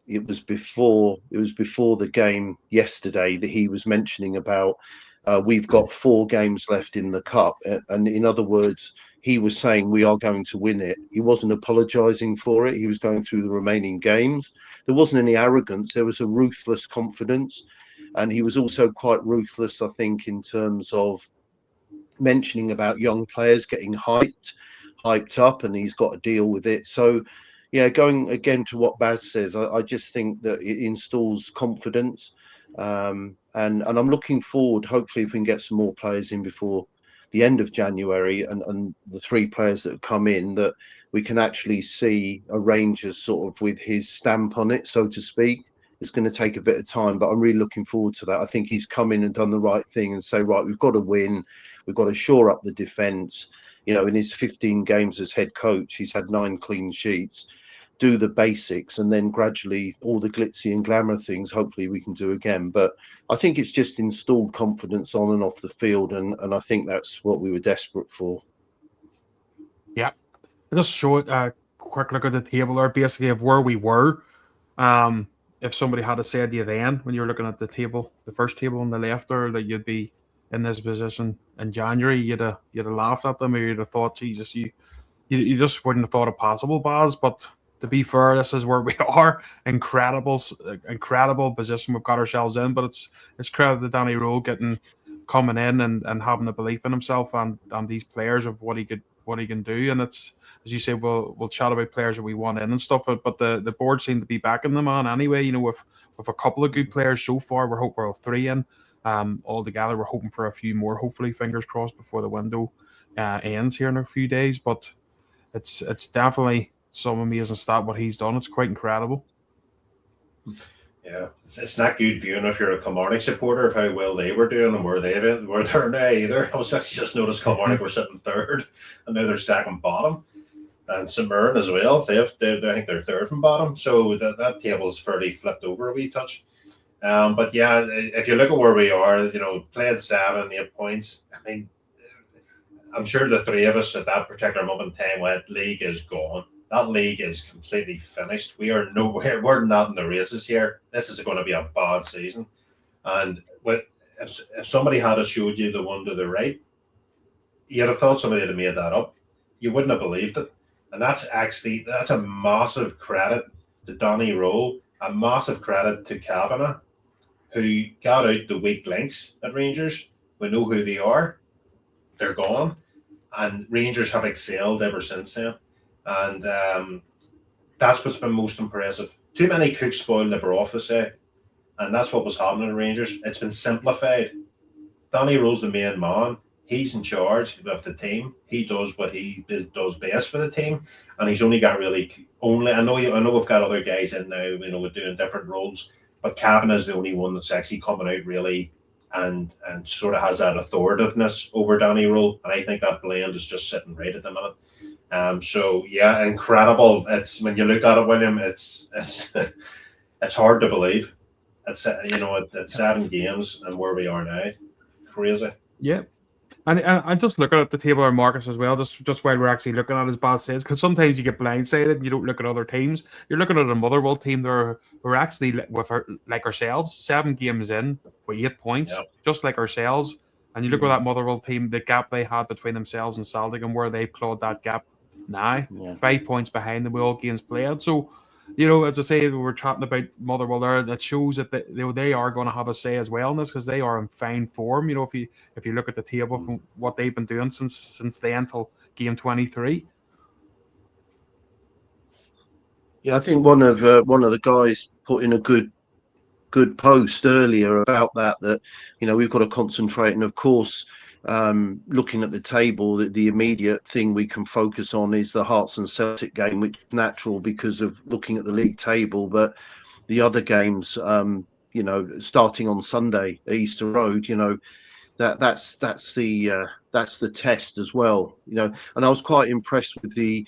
It was before the game yesterday that he was mentioning about we've got 4 games left in the cup, and in other words, he was saying we are going to win it. He wasn't apologizing for it. He was going through the remaining games. There wasn't any arrogance. There was a ruthless confidence, and he was also quite ruthless, I think, in terms of mentioning about young players getting hyped up, and he's got to deal with it. So yeah, going again to what Baz says, I just think that it installs confidence, and I'm looking forward. Hopefully, if we can get some more players in before the end of January, and the 3 players that have come in, that we can actually see a Rangers sort of with his stamp on it, so to speak. It's going to take a bit of time, but I'm really looking forward to that. I think he's come in and done the right thing and say, right, we've got to win. We've got to shore up the defence. In his 15 games as head coach, he's had 9 clean sheets. Do the basics, and then gradually all the glitzy and glamour things, hopefully we can do again. But I think it's just installed confidence on and off the field, and I think that's what we were desperate for. Yeah. Just show it a quick look at the table there, basically, of where we were. If somebody had said to you then, when you were looking at the table, the first table on the left there, that you'd be in this position in January, you'd have laughed at them, or you'd have thought, Jesus, you just wouldn't have thought it possible, Baz. But to be fair, this is where we are. Incredible position we've got ourselves in. But it's credit to Danny Rowe coming in and having a belief in himself and these players of what he can do. And it's, as you say, we'll chat about players that we want in and stuff. But the board seem to be backing the man anyway. With a couple of good players so far, we're 3 in all together. We're hoping for a few more, hopefully, fingers crossed, before the window ends here in a few days. But it's definitely some amazing stat what he's done. It's quite incredible. Yeah, it's not good viewing if you're a Kilmarnock supporter of how well they were doing and where they're now either. I was actually just noticed Kilmarnock were sitting 3rd, and now they're 2nd bottom, and St Mirren as well. I think they're 3rd from bottom, so that table's fairly flipped over a wee touch. But yeah, if you look at where we are, played 7, 8 points. I mean, I'm sure the 3 of us at that particular moment in time went, league is gone. That league is completely finished. We are nowhere. We're not in the races here. This is going to be a bad season. And if somebody had showed you the one to the right, you'd have thought somebody had made that up. You wouldn't have believed it. And that's a massive credit to Donny Rowe, a massive credit to Kavanagh, who got out the weak links at Rangers. We know who they are. They're gone. and Rangers have excelled ever since then. And that's what's been most impressive. Too many cooks spoil the broth, I say, and that's what was happening at Rangers. It's been simplified. Danny Rowe's the main man. He's in charge of the team. He does what he does best for the team, and he's only got only. I know we've got other guys in now, with doing different roles, but Cavan is the only one that's actually coming out really and sort of has that authoritiveness over Danny Rowe, and I think that blend is just sitting right at the minute. So yeah, incredible. It's when you look at it, William, it's it's hard to believe. It's it's 7 games and where we are now. Crazy. Yeah. And I just looking at the table of Marcus as well, just while we're actually looking at, as Baz says, because sometimes you get blindsided and you don't look at other teams. You're looking at a Motherwell team who are actually like ourselves, 7 games in with 8 points, Yep. just like ourselves. And you look at that Motherwell team, the gap they had between themselves and Celtic and where they've clawed that gap now. Yeah. 5 points behind them with all games played. So, as I say, we were chatting about Motherwell there. That shows that they are going to have a say as well in this, because they are in fine form. If you look at the table from what they've been doing since then till game 23. Yeah, I think one of the guys put in a good post earlier about that we've got to concentrate, and of course, looking at the table, the immediate thing we can focus on is the Hearts and Celtic game, which is natural because of looking at the league table. But the other games, starting on Sunday, Easter Road, that's the test as well. And I was quite impressed with the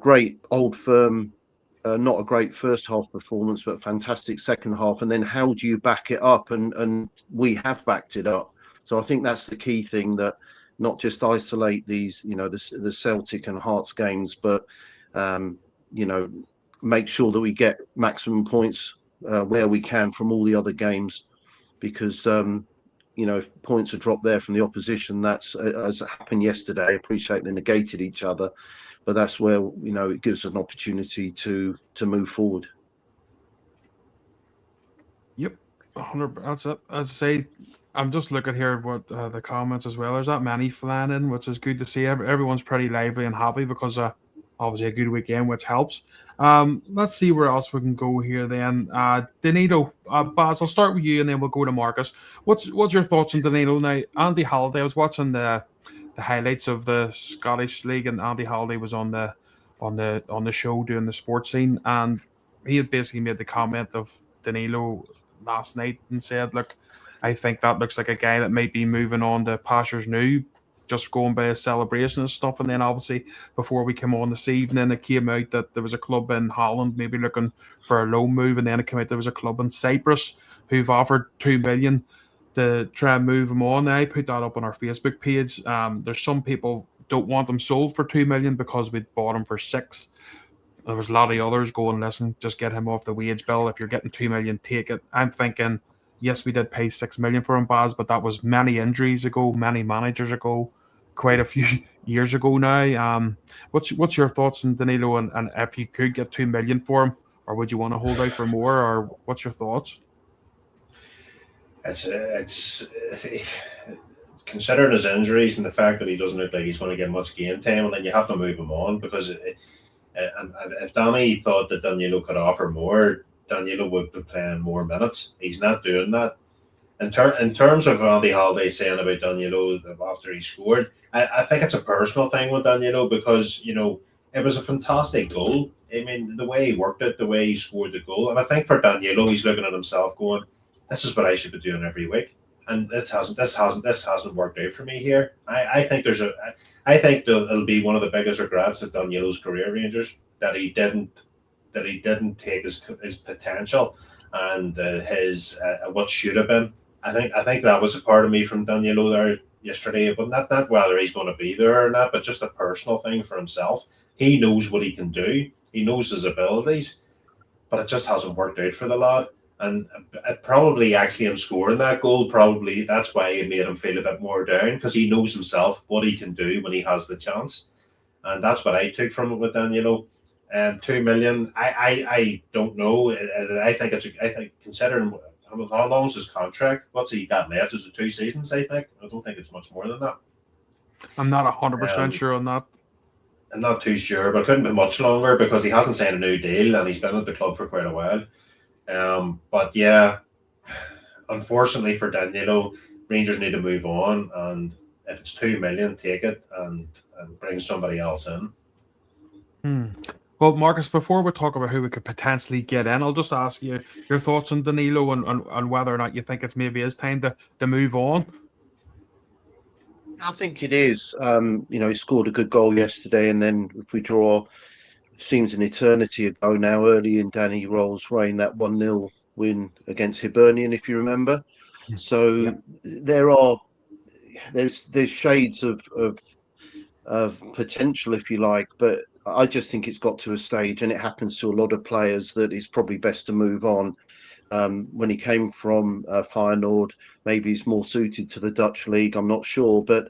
great Old Firm. Not a great first half performance, but fantastic second half. And then how do you back it up? And we have backed it up. So I think that's the key thing, that not just isolate these, the Celtic and Hearts games, but make sure that we get maximum points where we can from all the other games, because if points are dropped there from the opposition, that's as happened yesterday. I appreciate they negated each other, but that's where it gives us an opportunity to move forward. Yep, 100. That's it. As I say, I'm just looking here at what the comments as well. There's that many flying in, which is good to see. Everyone's pretty lively and happy because obviously a good weekend, which helps. Let's see where else we can go here then. Danilo, Baz, I'll start with you and then we'll go to Marcus. What's your thoughts on Danilo now? Andy Halliday, I was watching the highlights of the Scottish League, and Andy Halliday was on the show doing the sports scene, and he had basically made the comment of Danilo last night and said, look, I think that looks like a guy that might be moving on to pastures new, just going by his celebration and stuff. And then obviously before we came on this evening, it came out that there was a club in Holland maybe looking for a loan move, and then it came out there was a club in Cyprus who've offered 2 million to try and move him on. I put that up on our Facebook page. There's some people don't want him sold for 2 million because we bought him for 6. There was a lot of others going, listen, just get him off the wage bill. If you're getting 2 million, take it. I'm thinking, yes, we did pay 6 million for him, Baz, but that was many injuries ago, many managers ago, quite a few years ago now. What's your thoughts on Danilo, and if you could get 2 million for him, or would you want to hold out for more, or what's your thoughts? It's considering his injuries and the fact that he doesn't look like he's going to get much game time, and then you have to move him on, because if Danny thought that Danilo could offer more, Danilo would be playing more minutes. He's not doing that. In terms of Andy Halliday saying about Danilo after he scored, I think it's a personal thing with Danilo, because it was a fantastic goal. I mean, the way he worked it, the way he scored the goal, and I think for Danilo, he's looking at himself going, "This is what I should be doing every week," and this hasn't worked out for me here. I think it'll be one of the biggest regrets of Danilo's career, Rangers, that he didn't take his potential and his what should have been. I think that was a part of me from Danilo there yesterday, but not whether he's going to be there or not, but just a personal thing for himself. He knows what he can do. He knows his abilities, but it just hasn't worked out for the lad. And probably actually him scoring that goal, probably that's why it made him feel a bit more down, because he knows himself what he can do when he has the chance. And that's what I took from it with Danilo. 2 million, I don't know. I think considering how long is his contract, what's he got left? Is it 2 seasons? I don't think it's much more than that. I'm not 100% Um, sure on that. I'm not too sure, but it couldn't be much longer because he hasn't signed a new deal and he's been at the club for quite a while. But yeah, unfortunately for Danilo, Rangers need to move on, and if it's 2 million, take it and bring somebody else in. Well, Marcus, before we talk about who we could potentially get in, I'll just ask you your thoughts on Danilo and whether or not you think it's maybe his time to move on. I think it is. He scored a good goal yesterday, and then if we draw, seems an eternity ago now, early in Danny Roll's reign, that 1-0 win against Hibernian, if you remember. So Yep. there's shades of potential, if you like, but I just think it's got to a stage, and it happens to a lot of players, that it's probably best to move on. When he came from Feyenoord, maybe he's more suited to the Dutch league. I'm not sure, but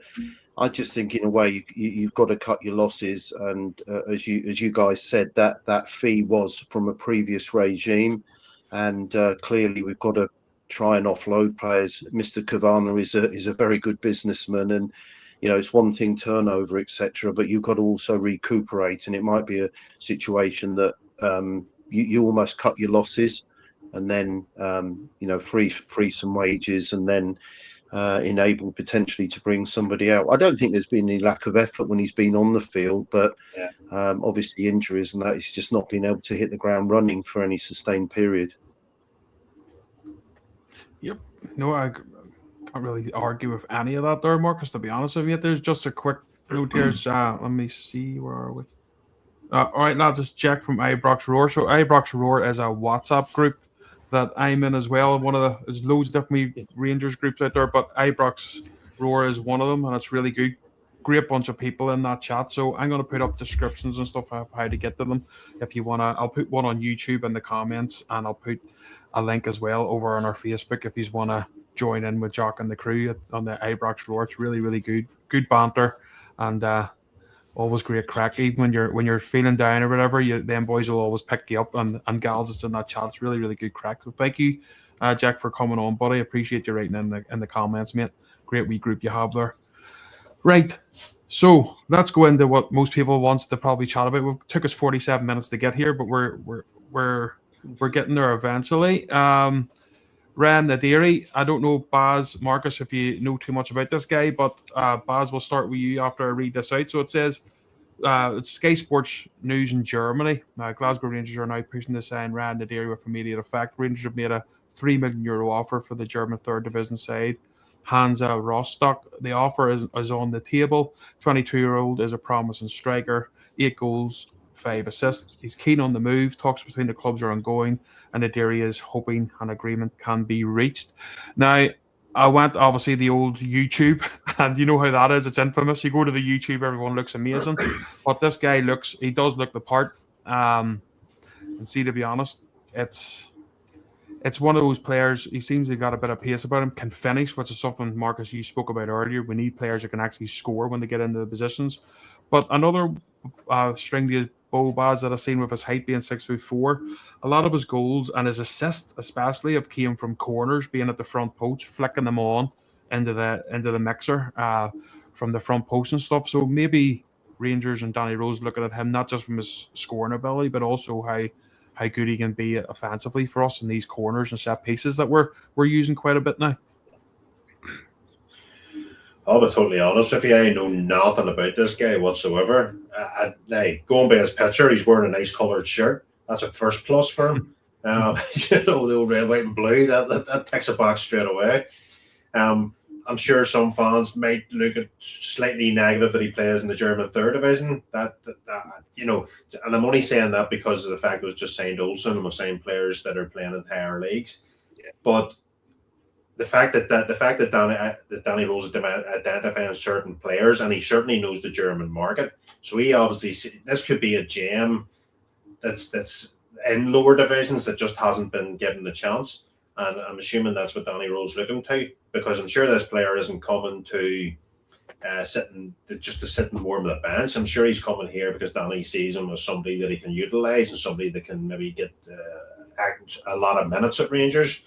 I just think in a way you've got to cut your losses. And as you guys said, that fee was from a previous regime, and clearly we've got to try and offload players. Mr. Cavana is a very good businessman, and it's one thing turnover, etc., but you've got to also recuperate, and it might be a situation that you almost cut your losses and then free some wages, and then enable potentially to bring somebody out. I don't think there's been any lack of effort when he's been on the field, but Yeah. Obviously injuries and that, he's just not been able to hit the ground running for any sustained period. Yep. No, I can't really argue with any of that there, Marcus, to be honest with you. There's just a quick note here. Let me see, where are we? All right, lads, it's Jack from Ibrox Roar. So Ibrox Roar is a WhatsApp group that I'm in as well. There's loads of different Rangers groups out there, but Ibrox Roar is one of them, and it's really good. Great bunch of people in that chat. So I'm going to put up descriptions and stuff of how to get to them. If you want to, I'll put one on YouTube in the comments, and I'll put a link as well over on our Facebook if you want to join in with Jock and the crew on the Ibrox Roar. It's really, really good banter, and always great crack. Even when you're feeling down or whatever, them boys will always pick you up, and gals that's in that chat. It's really, really good crack. So thank you, Jack, for coming on, buddy. Appreciate you writing in the comments, mate. Great wee group you have there. Right. So let's go into what most people wants to probably chat about. It took us 47 minutes to get here, but we're getting there eventually. Ran Nadiri. I don't know, Baz, Marcus, if you know too much about this guy, but Baz, we'll start with you after I read this out. So it says, it's Sky Sports News in Germany. Glasgow Rangers are now pushing to sign Ran Nadiri with immediate effect. Rangers have made a €3 million offer for the German third division side, Hansa Rostock. The offer is on the table. 22-year-old is a promising striker, 8 goals, 5 assists. He's keen on the move. Talks between the clubs are ongoing, and Nadiri is hoping an agreement can be reached. Now, I went obviously the old YouTube, and you know how that is. It's infamous. You go to the YouTube, everyone looks amazing, but this guy does look the part. And see, to be honest, it's one of those players. He seems to got a bit of pace about him. Can finish, which is something, Marcus, you spoke about earlier. We need players that can actually score when they get into the positions. But another string to his bow, Baz, that I've seen with his height being 6'4", a lot of his goals and his assists, especially, have came from corners, being at the front post, flicking them on into the mixer from the front post and stuff. So maybe Rangers and Danny Rose looking at him not just from his scoring ability, but also how good he can be offensively for us in these corners and set pieces that we're using quite a bit now. I'll be totally honest with you. I know nothing about this guy whatsoever. Going by his picture, he's wearing a nice coloured shirt. That's a first plus for him. The old red, white, and blue. That takes it back straight away. I'm sure some fans might look at slightly negative that he plays in the German third division. And I'm only saying that because of the fact it was just signed Olsen and we've signed players that are playing in higher leagues. Yeah. But the fact that Danny Rose is identifying certain players, and he certainly knows the German market, so he obviously this could be a gem that's in lower divisions that just hasn't been given the chance. And I'm assuming that's what Danny Rose looking to, because I'm sure this player isn't coming to sit and warm the bench. I'm sure he's coming here because Danny sees him as somebody that he can utilise and somebody that can maybe get a lot of minutes at Rangers.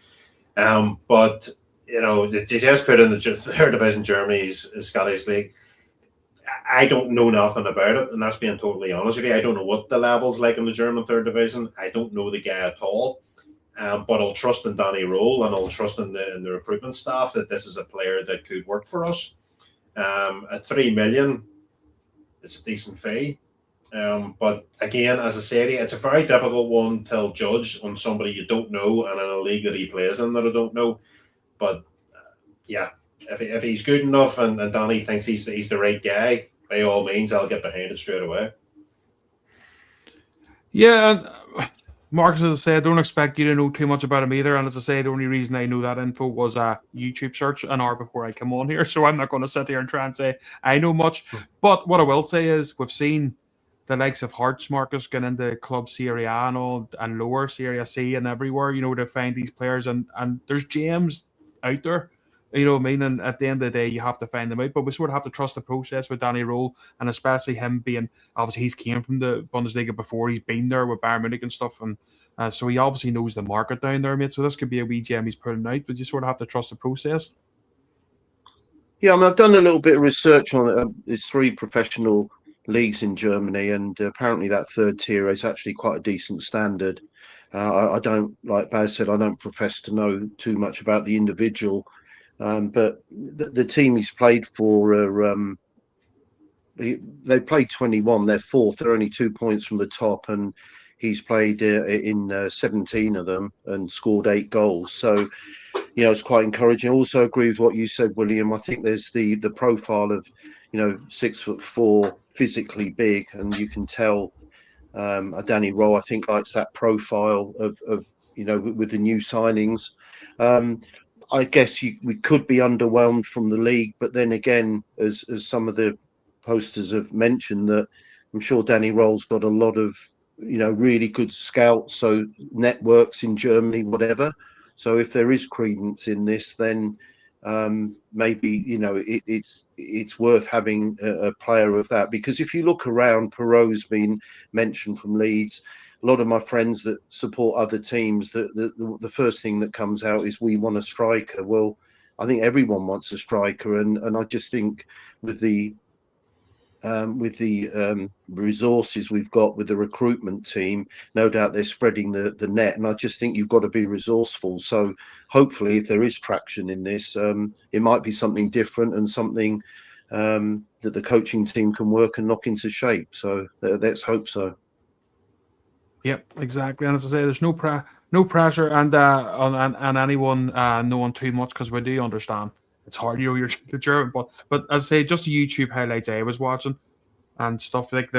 But he has put in the third division Germany's Scottish League. I don't know nothing about it, and that's being totally honest with you. I don't know what the level's like in the German third division. I don't know the guy at all. But I'll trust in Danny Roll, and I'll trust in the recruitment staff that this is a player that could work for us. At 3 million, it's a decent fee. But again, as I said, it's a very difficult one to judge on somebody you don't know and in a league that he plays in that I don't know. But yeah, if he's good enough and Danny thinks he's the right guy, by all means, I'll get behind it straight away. Yeah, Marcus, as I say, I don't expect you to know too much about him either. And as I say, the only reason I know that info was a YouTube search an hour before I come on here. So I'm not going to sit here and try and say I know much. But what I will say is we've seen the likes of Hearts, Marcus, get into club Serie A and all, and lower Serie C and everywhere, to find these players. And there's gems out there. You know what I mean? And at the end of the day, you have to find them out. But we sort of have to trust the process with Danny Roll, and especially him being, obviously, he's came from the Bundesliga before. He's been there with Bayern Munich and stuff. And so he obviously knows the market down there, mate. So this could be a wee gem he's putting out, but you sort of have to trust the process. Yeah, I mean, I've done a little bit of research on it. There's 3 professional leagues in Germany, and apparently that third tier is actually quite a decent standard. I don't, like Baz said, I don't profess to know too much about the individual, but the team he's played for are, they played 21. They're 4th. They're only 2 points from the top, and he's played in 17 of them and scored 8 goals. So, it's quite encouraging. I also agree with what you said, William. I think there's the profile of, 6'4", physically big, and you can tell Danny Rowe, I think, likes that profile of with the new signings. I guess we could be underwhelmed from the league, but then again, as some of the posters have mentioned, that I'm sure Danny Roll's got a lot of really good scouts, so networks in Germany, whatever. So if there is credence in this, then maybe it's worth having a player of that, because if you look around, Perot's been mentioned from Leeds. A lot of my friends that support other teams, the first thing that comes out is we want a striker. Well, I think everyone wants a striker, and I just think with the resources we've got with the recruitment team, no doubt they're spreading the net, and I just think you've got to be resourceful. So hopefully, if there is traction in this, it might be something different and something that the coaching team can work and knock into shape. So let's hope so. Yep, exactly. And as I say, there's no pressure and on anyone knowing too much, because we do understand it's hard. You're the German, but as I say, just the YouTube highlights I was watching and stuff like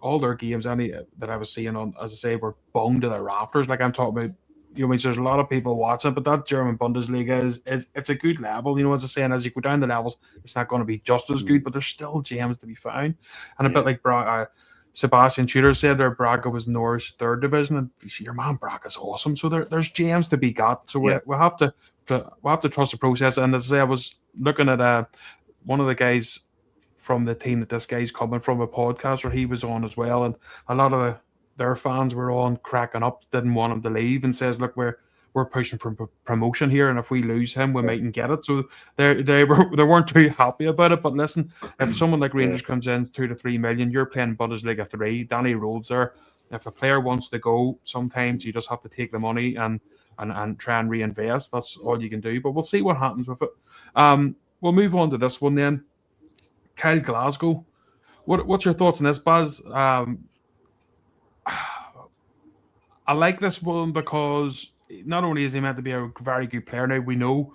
all their games, any that I was seeing on, as I say, were bunged to the rafters. Like I'm talking about, there's a lot of people watching, but that German Bundesliga is it's a good level. As I say, and as you go down the levels, it's not going to be just as good, but there's still gems to be found. And a bit like Sebastian Tudor said, their Braga was Norwich third division, and you see your man Braga's awesome. So there's gems to be got. So we'll have to trust the process. And as I say, I was looking at one of the guys from the team that this guy's coming from, a podcaster he was on as well, and a lot of their fans were on cracking up, didn't want him to leave, and says, look, we're pushing for promotion here, and if we lose him, we mightn't get it. So they weren't too happy about it. But listen, if someone like Rangers comes in 2 to 3 million, you're playing Bundesliga 3, Danny Rhodes there. If a player wants to go, sometimes you just have to take the money and try and reinvest. That's all you can do. But we'll see what happens with it. We'll move on to this one then. Kyle Glasgow. What's your thoughts on this, Baz? I like this one because not only is he meant to be a very good player, now we know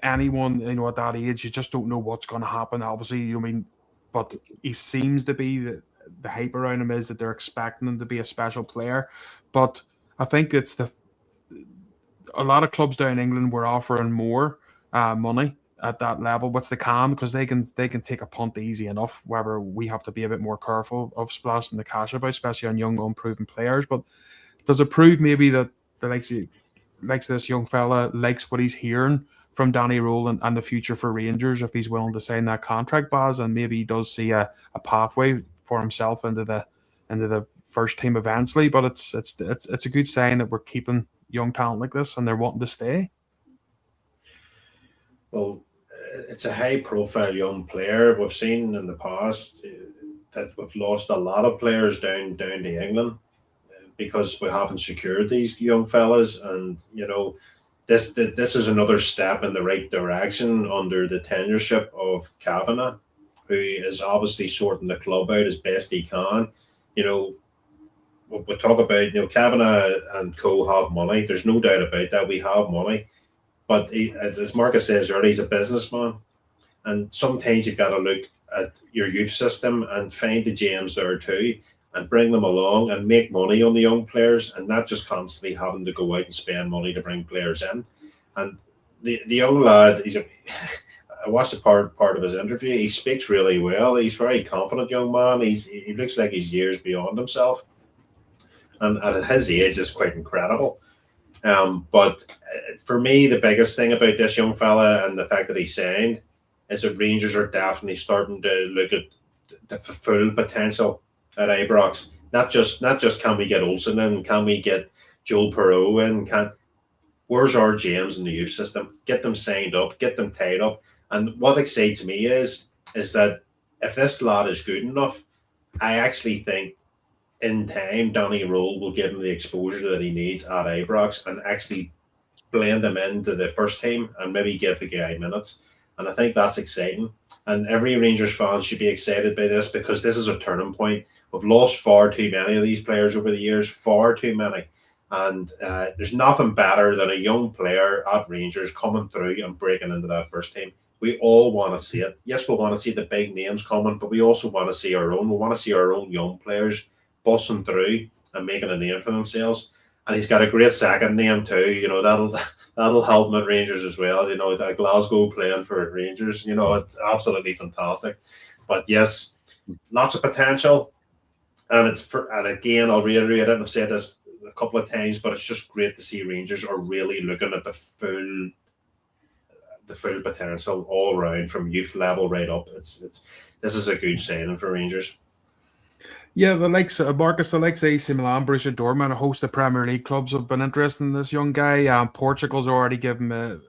anyone at that age, you just don't know what's going to happen. Obviously, but he seems to be the hype around him is that they're expecting him to be a special player. But I think it's a lot of clubs down in England were offering more money at that level, which they can, because they can take a punt easy enough. Wherever we have to be a bit more careful of splashing the cash about, especially on young, unproven players. But does it prove maybe that the likes this young fella likes what he's hearing from Danny Roll and the future for Rangers, if he's willing to sign that contract, Baz, and maybe he does see a pathway for himself into the first team eventually? But it's a good sign that we're keeping young talent like this and they're wanting to stay. Well, it's a high-profile young player. We've seen in the past that we've lost a lot of players down to England because we haven't secured these young fellas, and this is another step in the right direction under the tenureship of Kavanagh, who is obviously sorting the club out as best he can. You know, we talk about Kavanagh and co have money. There's no doubt about that. We have money, but as Marcus says earlier, he's a businessman, and sometimes you've got to look at your youth system and find the gems there too, and bring them along and make money on the young players, and not just constantly having to go out and spend money to bring players in. And the young lad, I watched a part of his interview. He speaks really well. He's a very confident young man. He looks like he's years beyond himself, and at his age, is quite incredible. But for me, the biggest thing about this young fella and the fact that he signed is that Rangers are definitely starting to look at the full potential at Ibrox. Not just can we get Olsen in, can we get Joel Perreault in? Where's our James in the youth system? Get them signed up, get them tied up. And what excites me is that if this lad is good enough, I actually think in time Danny Rule will give him the exposure that he needs at Ibrox and actually blend him into the first team and maybe give the guy minutes. And I think that's exciting. And every Rangers fan should be excited by this, because this is a turning point. We've lost far too many of these players over the years, far too many. And there's nothing better than a young player at Rangers coming through and breaking into that first team. We all want to see it. Yes, we want to see the big names coming, but we also want to see our own. We want to see our own young players busting through and making a name for themselves. And he's got a great second name too. That'll help him at Rangers as well. That Glasgow playing for Rangers. It's absolutely fantastic. But yes, lots of potential. And again, I'll reiterate it, and I've said this a couple of times, but it's just great to see Rangers are really looking at the full potential all round, from youth level right up. This is a good signing for Rangers. Yeah, the likes of Marcus, the likes of AC Milan, Borussia Dortmund, a host of Premier League clubs have been interested in this young guy. Portugal's already given him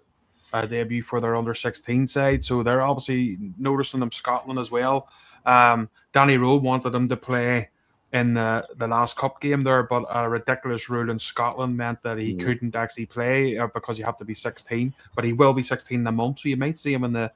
a debut for their under-16 side, so they're obviously noticing him. Scotland as well. Danny Rule wanted him to play in the last cup game there, but a ridiculous rule in Scotland meant that he couldn't actually play because you have to be 16. But he will be 16 in a month, so you might see him in the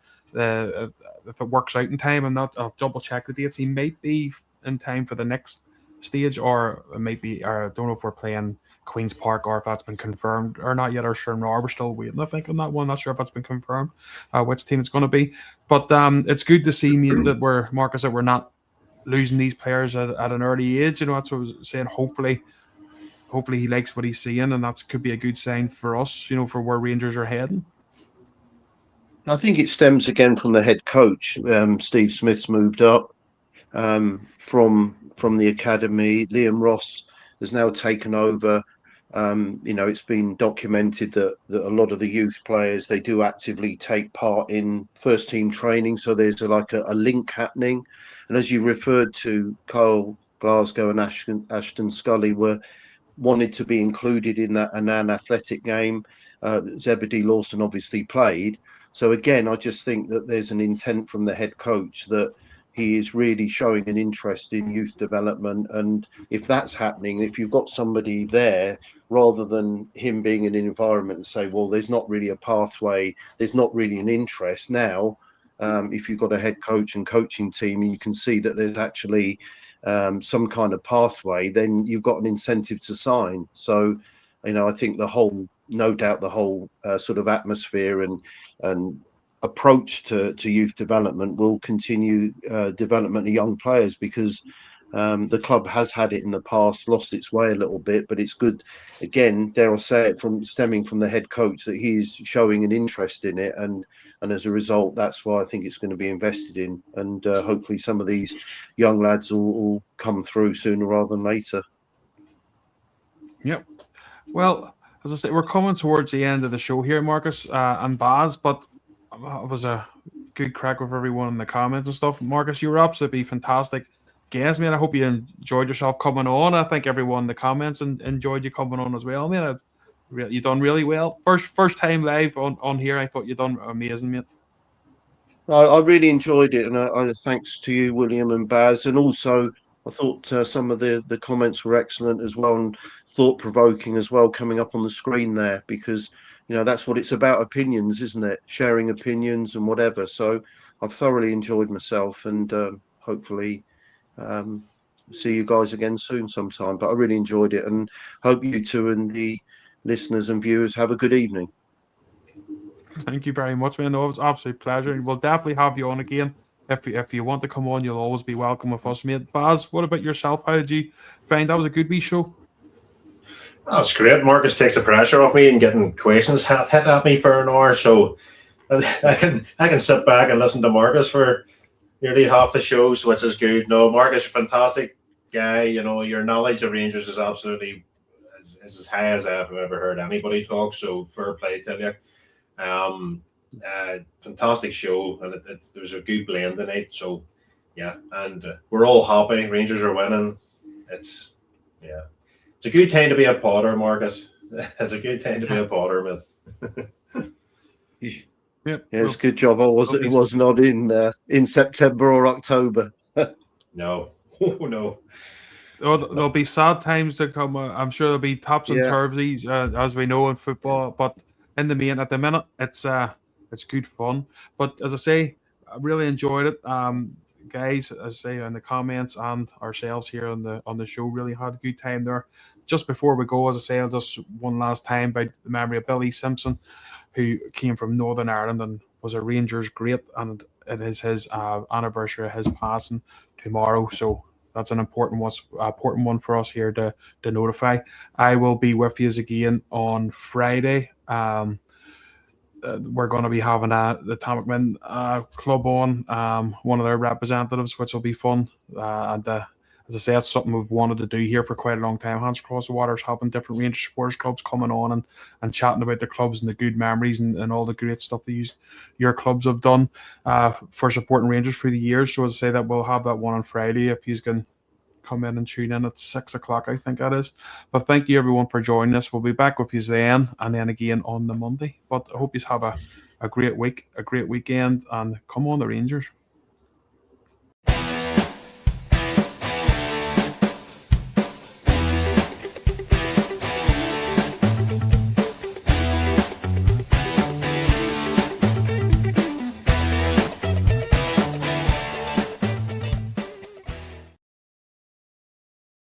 if it works out in time. I'll double check the dates. He might be in time for the next stage, or it might be. I don't know if we're playing Queen's Park or if that's been confirmed or not yet. Or Shamrock, we're still waiting, I think, on that one. Not sure if that's been confirmed, which team it's going to be. But it's good to see that we're not losing these players at an early age. That's what I was saying. Hopefully he likes what he's seeing, and that could be a good sign for us, for where Rangers are heading. I think it stems again from the head coach. Steve Smith's moved up from the academy. Liam Ross has now taken over. It's been documented that a lot of the youth players, they do actively take part in first team training. So there's a link happening. And as you referred to, Kyle Glasgow and Ashton Scully wanted to be included in that Annan Athletic game. Zebedee Lawson obviously played. So again, I just think that there's an intent from the head coach that he is really showing an interest in youth development. And if that's happening, if you've got somebody there, rather than him being in an environment and say, well, there's not really a pathway, there's not really an interest now. If you've got a head coach and coaching team, and you can see that there's actually some kind of pathway, then you've got an incentive to sign. So, I think the whole sort of atmosphere and approach to youth development will continue development of young players, because the club has had it in the past, lost its way a little bit, but it's good, again, dare I say it, stemming from the head coach, that he's showing an interest in it, and as a result, that's why I think it's going to be invested in, and hopefully some of these young lads will come through sooner rather than later. Yep. Well, as I say, we're coming towards the end of the show here, Marcus and Baz, but it was a good crack with everyone in the comments and stuff. Marcus, you were absolutely fantastic guest, man. I hope you enjoyed yourself coming on. I think everyone in the comments enjoyed you coming on as well, man. You done really well. First time live on here. I thought you done amazing, mate. I really enjoyed it, and thanks to you, William and Baz, and also I thought some of the comments were excellent as well, and thought provoking as well, coming up on the screen there, because that's what it's about, opinions, isn't it? Sharing opinions and whatever. So I've thoroughly enjoyed myself, and hopefully um, see you guys again soon sometime. But I really enjoyed it, and hope you two and the listeners and viewers have a good evening. Thank you very much, man. No, it was an absolute pleasure. We'll definitely have you on again. If you want to come on, you'll always be welcome with us, mate. Baz, what about yourself? How did you find that was a good wee show? That's great. Marcus takes the pressure off me and getting questions hit at me for an hour, so I can sit back and listen to Marcus for nearly half the shows, which is good. No, Marcus, you're a fantastic guy. Your knowledge of Rangers is absolutely is as high as I've ever heard anybody talk. So fair play to you. Fantastic show, and there's a good blend tonight. So yeah, and we're all happy. Rangers are winning. It's a good time to be a Potter, Marcus. It's a good time to be a Potter, man. Yep. Yeah, it's a good job. It was not in September or October. No, no. Oh, there'll be sad times to come. I'm sure there'll be tops and turvies, as we know in football. But in the main, at the minute, it's good fun. But as I say, I really enjoyed it. Guys, as I say in the comments and ourselves here on the show, really had a good time there. Just before we go, as I say, I'll just one last time about the memory of Billy Simpson, who came from Northern Ireland and was a Rangers great, and it is his anniversary of his passing tomorrow. So that's an important one for us here to notify. I will be with you again on Friday. We're going to be having the Tamacmin club on, one of their representatives, which will be fun. And as I say, that's something we've wanted to do here for quite a long time. Hands Across the Waters, having different Rangers supporters clubs coming on and chatting about their clubs and the good memories and all the great stuff that your clubs have done for supporting Rangers through the years. So as I say, that we'll have that one on Friday if you can come in and tune in at 6 o'clock, I think that is. But thank you everyone for joining us. We'll be back with you then and then again on the Monday. But I hope you have a great week, a great weekend, and come on the Rangers.